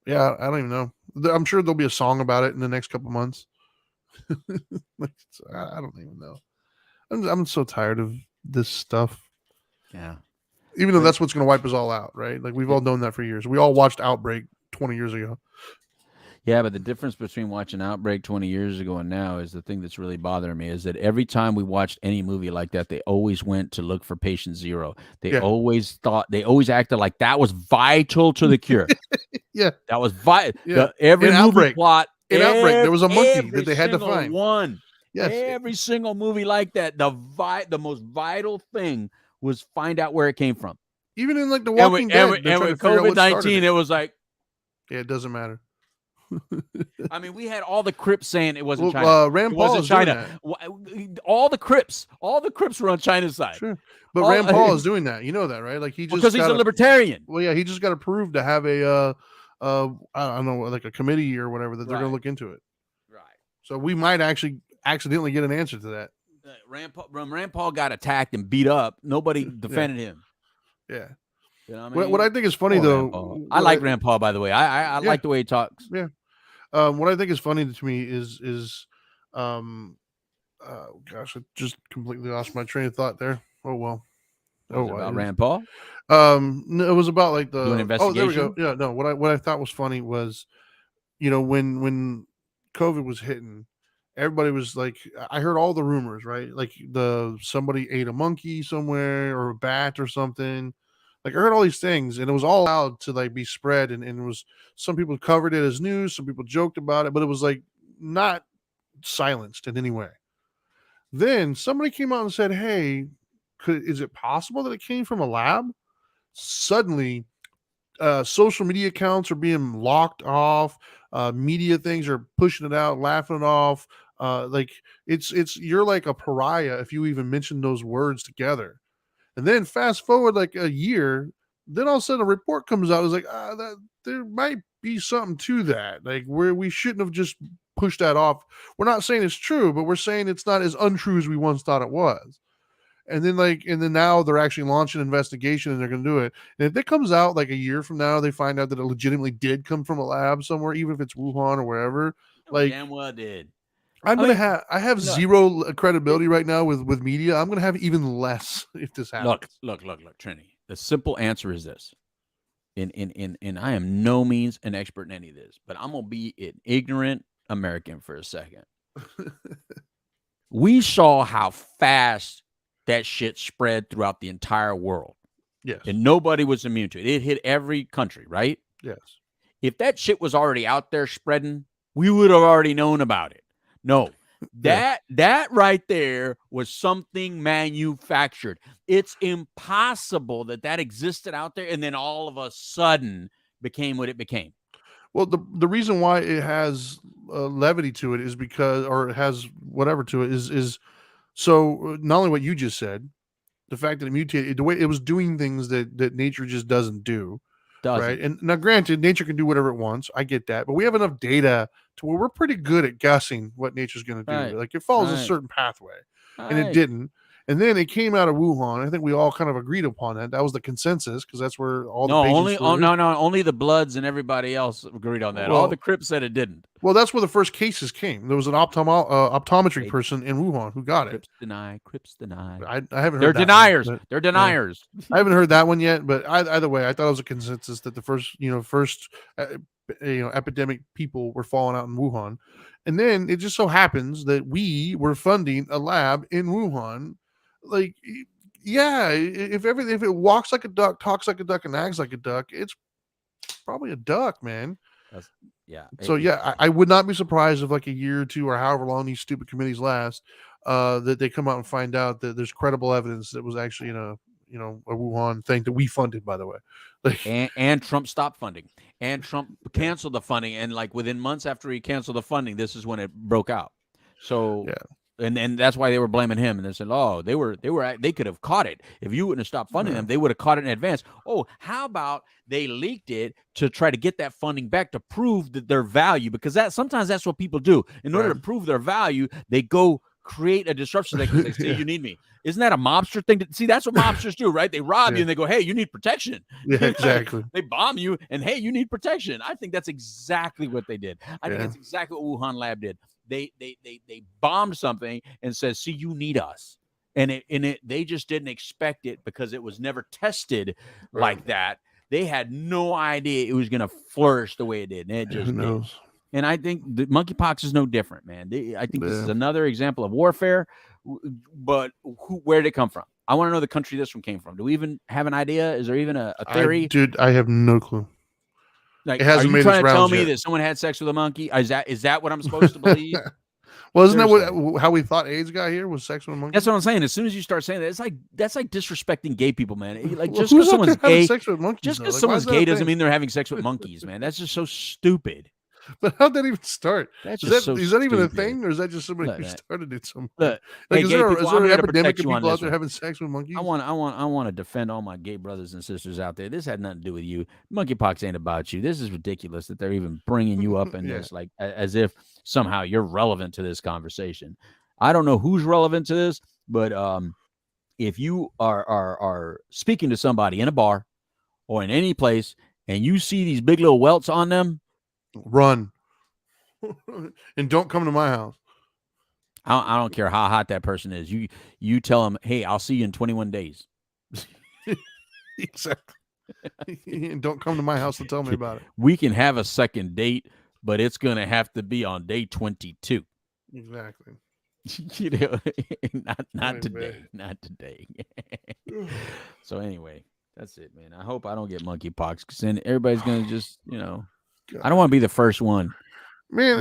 Speaker 1: yeah, I don't even know. I'm sure there'll be a song about it in the next couple months. I don't even know. I'm so tired of this stuff.
Speaker 2: Yeah.
Speaker 1: Even though that's what's going to wipe us all out, right? Like we've all known that for years. We all watched Outbreak 20 years ago.
Speaker 2: Yeah, but the difference between watching Outbreak 20 years ago and now is the thing that's really bothering me is that every time we watched any movie like that, they always went to look for patient zero. They always acted like that was vital to the cure.
Speaker 1: Yeah.
Speaker 2: That was vital.
Speaker 1: Yeah.
Speaker 2: Every movie
Speaker 1: Outbreak.
Speaker 2: plot.
Speaker 1: In Outbreak, there was a monkey that they had to find.
Speaker 2: One.
Speaker 1: Yes.
Speaker 2: Every single movie like that, the most vital thing was find out where it came from.
Speaker 1: Even in like The Walking Dead.
Speaker 2: And with COVID-19, it was like.
Speaker 1: Yeah, it doesn't matter.
Speaker 2: I mean, we had all the Crips saying it wasn't China.
Speaker 1: Rand Paul is China.
Speaker 2: All the Crips were on China's side.
Speaker 1: Sure, but Rand Paul is doing that. You know that, right? Like he just
Speaker 2: because he's a libertarian.
Speaker 1: Well, yeah, he just got approved to have a I don't know, like a committee or whatever that they're going to look into it.
Speaker 2: Right.
Speaker 1: So we might actually accidentally get an answer to that.
Speaker 2: Rand Paul got attacked and beat up. Nobody defended him.
Speaker 1: Yeah.
Speaker 2: You know what I mean?
Speaker 1: What I think is funny though,
Speaker 2: I like Rand Paul, by the way. I like the way he talks.
Speaker 1: Yeah. What I think is funny to me is gosh, I just completely lost my train of thought there. Oh well.
Speaker 2: About Rand Paul?
Speaker 1: No, it was about like the
Speaker 2: doing investigation.
Speaker 1: Oh, there we go. Yeah, no. What I thought was funny was, you know, when COVID was hitting, everybody was like, I heard all the rumors, right? Like somebody ate a monkey somewhere or a bat or something. Like I heard all these things, and it was all allowed to like be spread, and it was some people covered it as news, some people joked about it, but it was like not silenced in any way. Then somebody came out and said, "Hey, is it possible that it came from a lab?" Suddenly, social media accounts are being locked off. Media things are pushing it out, laughing it off. Like it's you're like a pariah if you even mention those words together. And then fast forward like a year, then all of a sudden a report comes out. It's like that there might be something to that, like where we shouldn't have just pushed that off. We're not saying it's true, but we're saying it's not as untrue as we once thought it was. And then now they're actually launching an investigation and they're going to do it. And if it comes out like a year from now, they find out that it legitimately did come from a lab somewhere, even if it's Wuhan or wherever. Like
Speaker 2: damn well did.
Speaker 1: I have zero credibility right now with media. I'm going to have even less if this happens.
Speaker 2: Look, Trini. The simple answer is this. And I am no means an expert in any of this, but I'm going to be an ignorant American for a second. We saw how fast that shit spread throughout the entire world.
Speaker 1: Yes.
Speaker 2: And nobody was immune to it. It hit every country, right?
Speaker 1: Yes.
Speaker 2: If that shit was already out there spreading, we would have already known about it. No, that right there was something manufactured. It's impossible that existed out there and then all of a sudden became what it became.
Speaker 1: Well, the reason why it has levity to it is because, or it has whatever to it is so not only what you just said, The fact that it mutated, the way it was doing things that nature just doesn't do. Right. And now, granted, nature can do whatever it wants. I get that. But we have enough data to where we're pretty good at guessing what nature's going to do.
Speaker 2: Right.
Speaker 1: Like it follows a certain pathway, and it didn't. And then it came out of Wuhan. I think we all kind of agreed upon that. That was the consensus because that's where all the patients were.
Speaker 2: Only the Bloods and everybody else agreed on that. All the Crips said it didn't.
Speaker 1: Well, that's where the first cases came. There was an optometry person in Wuhan who got it.
Speaker 2: Crips deny.
Speaker 1: I haven't heard.
Speaker 2: They're deniers. They're deniers.
Speaker 1: I haven't heard that one yet. But either way, I thought it was a consensus that the first epidemic people were falling out in Wuhan, and then it just so happens that we were funding a lab in Wuhan. Like, yeah, if it walks like a duck, talks like a duck, and acts like a duck, it's probably a duck, man. So I would not be surprised if like a year or two or however long these stupid committees last, that they come out and find out that there's credible evidence that was actually a Wuhan thing that we funded, by the way. Like,
Speaker 2: and Trump stopped funding, and Trump canceled the funding, and like within months after he canceled the funding, this is when it broke out. So and that's why they were blaming him, and they said, "Oh, they could have caught it if you wouldn't have stopped funding them. They would have caught it in advance." Oh, how about they leaked it to try to get that funding back to prove that their value? Because sometimes that's what people do. In order to prove their value, they go create a disruption. They say, "You need me." Isn't that a mobster thing? See, that's what mobsters do, right? They rob you and they go, "Hey, you need protection."
Speaker 1: Yeah, exactly.
Speaker 2: They bomb you and, "Hey, you need protection." I think that's exactly what they did. I think that's exactly what Wuhan lab did. They bombed something and says, "See, you need us," and they just didn't expect it because it was never tested like that. They had no idea it was going to flourish the way it did, and it just did. And I think the monkeypox is no different, man. I think this is another example of warfare. But where did it come from? I want to know the country this one came from. Do we even have an idea? Is there even a theory?
Speaker 1: Dude, I have no clue.
Speaker 2: Like, are you trying to tell me that someone had sex with a monkey? Is that what I'm supposed to believe?
Speaker 1: Well, isn't that how we thought AIDS got here, was sex with a monkey?
Speaker 2: That's what I'm saying. As soon as you start saying that, that's like disrespecting gay people, man. Like, just because someone's gay, someone's gay doesn't mean they're having sex with monkeys, man. That's just so stupid.
Speaker 1: But how'd that even start?
Speaker 2: Is
Speaker 1: that even a thing, or is that just somebody who started it somewhere?
Speaker 2: Like,
Speaker 1: is there an epidemic of people out there having sex with monkeys?
Speaker 2: I want to defend all my gay brothers and sisters out there. This had nothing to do with you. Monkeypox ain't about you. This is ridiculous that they're even bringing you up in this, like as if somehow you're relevant to this conversation. I don't know who's relevant to this, but if you are speaking to somebody in a bar or in any place and you see these big little welts on them,
Speaker 1: run and don't come to my house.
Speaker 2: I don't care how hot that person is. You tell them, "Hey, I'll see you in 21 days.
Speaker 1: Exactly. And don't come to my house to tell me about it.
Speaker 2: We can have a second date, but it's going to have to be on day 22.
Speaker 1: Exactly.
Speaker 2: Not today. Not today. So anyway, that's it, man. I hope I don't get monkeypox, because then everybody's going to just, I don't want to be the first one.
Speaker 1: Man,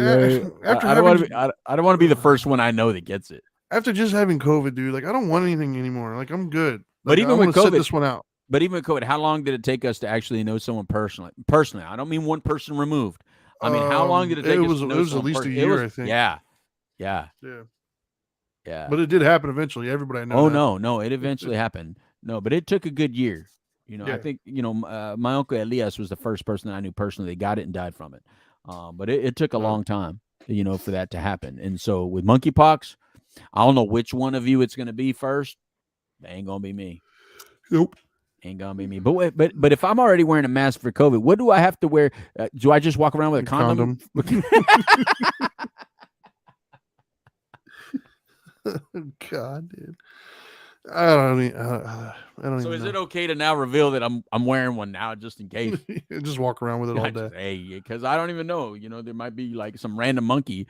Speaker 2: I don't want to be the first one I know that gets it.
Speaker 1: After just having COVID, dude, like I don't want anything anymore. Like I'm good.
Speaker 2: But even with COVID,
Speaker 1: sit this one out.
Speaker 2: But even with COVID, how long did it take us to actually know someone personally? Personally, I don't mean one person removed. I mean, how long did it take us to know someone? It was at least a year, I think. Yeah. But it did happen eventually. Everybody knows. Oh no, it eventually happened. No, but it took a good year. I think my uncle Elias was the first person that I knew personally that got it and died from it. But it took a long time, for that to happen. And so with monkeypox, I don't know which one of you it's going to be first. It ain't going to be me.
Speaker 1: Nope.
Speaker 2: Ain't going to be me. But if I'm already wearing a mask for COVID, what do I have to wear? Do I just walk around with a condom?
Speaker 1: God, dude. I don't even
Speaker 2: So is it okay to now reveal that I'm wearing one now just in case?
Speaker 1: Just walk around with it all day.
Speaker 2: Hey, because I don't even know. There might be like some random monkey.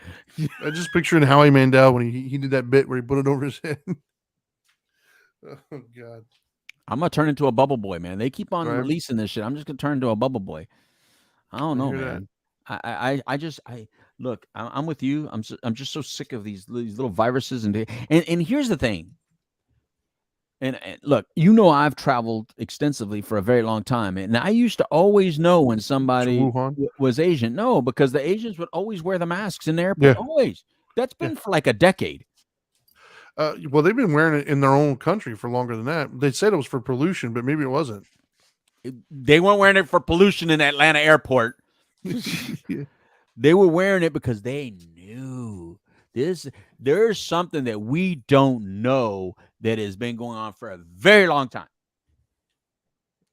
Speaker 1: I just picturing Howie Mandel when he did that bit where he put it over his head. Oh God.
Speaker 2: I'm gonna turn into a bubble boy, man. They keep on releasing this shit. I'm just gonna turn into a bubble boy. I don't know, man. I look. I'm with you. I'm just so sick of these little viruses and here's the thing. And look, I've traveled extensively for a very long time, and I used to always know when somebody was Asian. No, because the Asians would always wear the masks in the airport. Always. That's been for like a decade.
Speaker 1: Well, they've been wearing it in their own country for longer than that. They said it was for pollution, but maybe it wasn't.
Speaker 2: They weren't wearing it for pollution in Atlanta airport.
Speaker 1: Yeah.
Speaker 2: They were wearing it because they knew there's something that we don't know that has been going on for a very long time.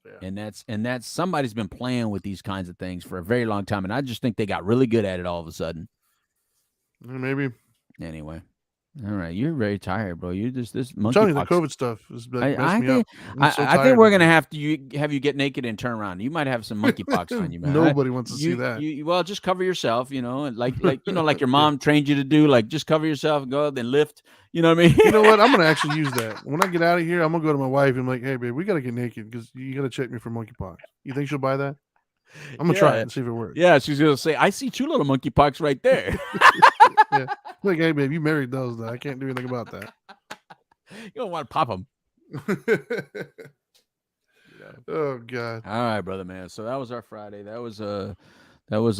Speaker 1: Yeah.
Speaker 2: And that's somebody's been playing with these kinds of things for a very long time. And I just think they got really good at it all of a sudden.
Speaker 1: Maybe.
Speaker 2: Anyway. All right, you're very tired, bro. You just this monkey.
Speaker 1: I'm telling you, the COVID stuff is messing me up.
Speaker 2: I think we're gonna have to have you get naked and turn around. You might have some monkeypox on you, man.
Speaker 1: Nobody wants to see that.
Speaker 2: Well, just cover yourself, and like like your mom trained you to do. Like just cover yourself, go then lift. You know what I mean?
Speaker 1: You know what? I'm gonna actually use that when I get out of here. I'm gonna go to my wife and I'm like, hey, babe, we gotta get naked because you gotta check me for monkeypox. You think she'll buy that? I'm gonna try it and see if it works.
Speaker 2: Yeah, she's gonna say, I see 2 little monkeypox right there.
Speaker 1: Yeah. Like, hey, babe, you married those, though. I can't do anything about that.
Speaker 2: You don't want to pop them.
Speaker 1: Oh God.
Speaker 2: All right, brother, man. So that was our Friday. That was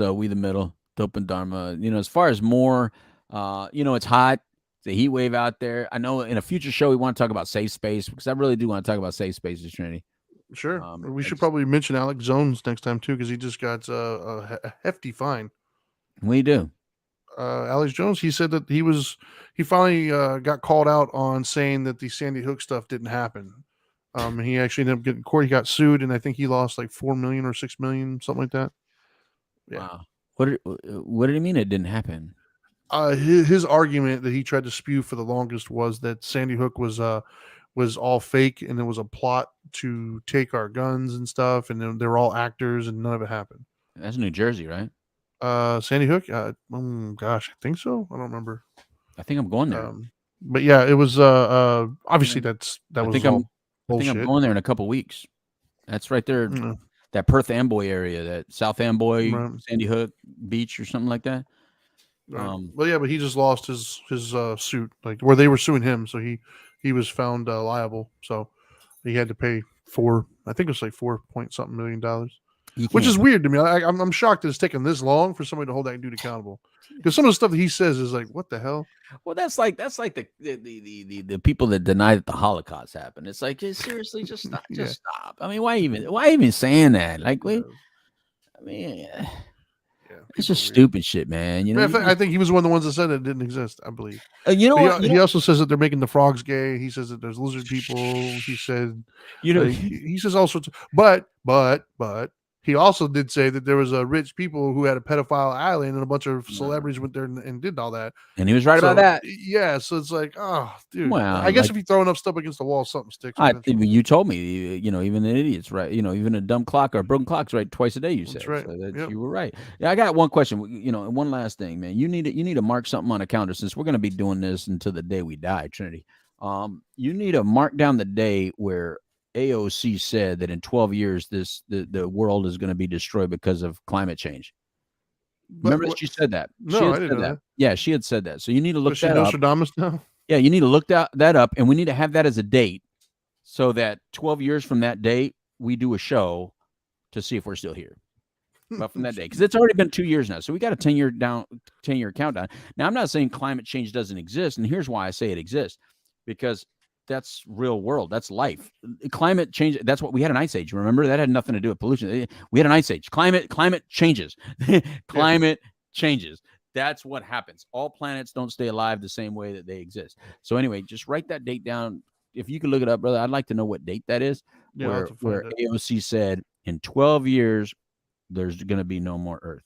Speaker 2: We the Middle, Dope and Dharma. As far as more, it's hot. It's a heat wave out there. I know in a future show we want to talk about safe space because I really do want to talk about safe spaces, Trinity.
Speaker 1: Sure. We should probably mention Alex Jones next time too because he just got a hefty fine.
Speaker 2: We do.
Speaker 1: Alex Jones, he said that he finally got called out on saying that the Sandy Hook stuff didn't happen. And he actually ended up getting court. He got sued, and I think he lost like $4 million or $6 million, something like that. Yeah.
Speaker 2: Wow. What did he mean it didn't happen?
Speaker 1: His argument that he tried to spew for the longest was that Sandy Hook was all fake, and it was a plot to take our guns and stuff, and they were all actors, and none of it happened.
Speaker 2: That's New Jersey, right?
Speaker 1: Sandy Hook. Gosh, I think so. I don't remember.
Speaker 2: I think I'm going there.
Speaker 1: But yeah, it was obviously that was all bullshit.
Speaker 2: I think I'm going there in a couple weeks. That's right there.
Speaker 1: Yeah.
Speaker 2: That Perth Amboy area, that South Amboy,
Speaker 1: Right.
Speaker 2: Sandy Hook Beach or something like that.
Speaker 1: Right. Well, yeah, but he just lost his suit, like where they were suing him, so he was found liable, so he had to pay I think it was like $4-point-something million. Which is weird to me. I'm shocked that it's taken this long for somebody to hold that dude accountable. Because some of the stuff that he says is like, what the hell?
Speaker 2: Well, that's like the people that deny that the Holocaust happened. It's like, seriously, just stop.
Speaker 1: Yeah.
Speaker 2: Just stop. I mean, why even saying that? Like, wait. I mean, it's just stupid shit, man.
Speaker 1: I think he was one of the ones that said it didn't exist. I believe.
Speaker 2: He
Speaker 1: also says that they're making the frogs gay. He says that there's lizard people. He said, he says all sorts of, but. He also did say that there was rich people who had a pedophile island and a bunch of celebrities went there and did all that.
Speaker 2: And he was right about that.
Speaker 1: Yeah, so it's like, oh, dude.
Speaker 2: Well,
Speaker 1: I guess if you throw enough stuff against the wall, something sticks.
Speaker 2: You told me, even the idiots, right? Even a dumb clock or a broken clock's right twice a day. You said,
Speaker 1: that's right.
Speaker 2: So you were right. Yeah, I got one question. One last thing, man. You need to mark something on a calendar since we're going to be doing this until the day we die, Trinity. You need to mark down the day where AOC said that in 12 years, the world is going to be destroyed because of climate change. Remember that she said that?
Speaker 1: No, I didn't know that.
Speaker 2: Yeah, she had said that. So you need to look that up.
Speaker 1: Nostradamus now?
Speaker 2: Yeah, you need to look that up, and we need to have that as a date so that 12 years from that date, we do a show to see if we're still here. But from that day, because it's already been 2 years now. So we got a 10-year countdown. Now, I'm not saying climate change doesn't exist, and here's why I say it exists. Because that's real world. That's life. Climate change. That's what we had an ice age. Remember, that had nothing to do with pollution. We had an ice age. Climate changes. Climate changes. That's what happens. All planets don't stay alive the same way that they exist. So anyway, just write that date down. If you can look it up, brother, I'd like to know what date that is.
Speaker 1: Yeah,
Speaker 2: where AOC said in 12 years, there's going to be no more Earth.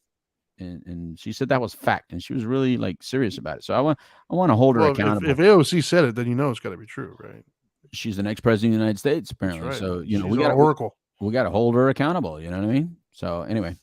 Speaker 2: And she said that was fact, and she was really like serious about it. So I want to hold her accountable.
Speaker 1: If AOC said it, then it's got to be true, right?
Speaker 2: She's the next president of the United States, apparently.
Speaker 1: Right.
Speaker 2: So
Speaker 1: she's
Speaker 2: we got
Speaker 1: oracle.
Speaker 2: We got to hold her accountable. You know what I mean? So anyway,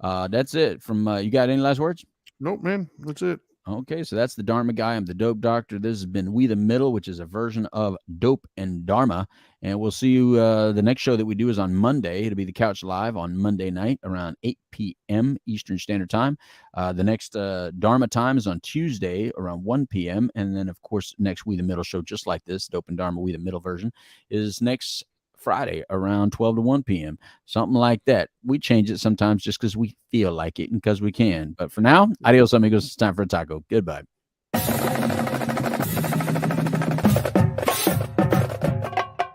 Speaker 2: that's it. From you got any last words?
Speaker 1: Nope, man. That's it.
Speaker 2: Okay, so that's the Dharma guy. I'm the Dope Doctor. This has been We the Middle, which is a version of Dope and Dharma. And we'll see you. The next show that we do is on Monday. It'll be the Couch Live on Monday night around 8 p.m. Eastern Standard Time. The next Dharma time is on Tuesday around 1 p.m. And then, of course, next We the Middle show, just like this, Dope and Dharma We the Middle version, is next Friday around 12 to 1 p.m. Something like that. We change it sometimes just because we feel like it and because we can. But for now, adios, amigos. It's time for a taco. Goodbye.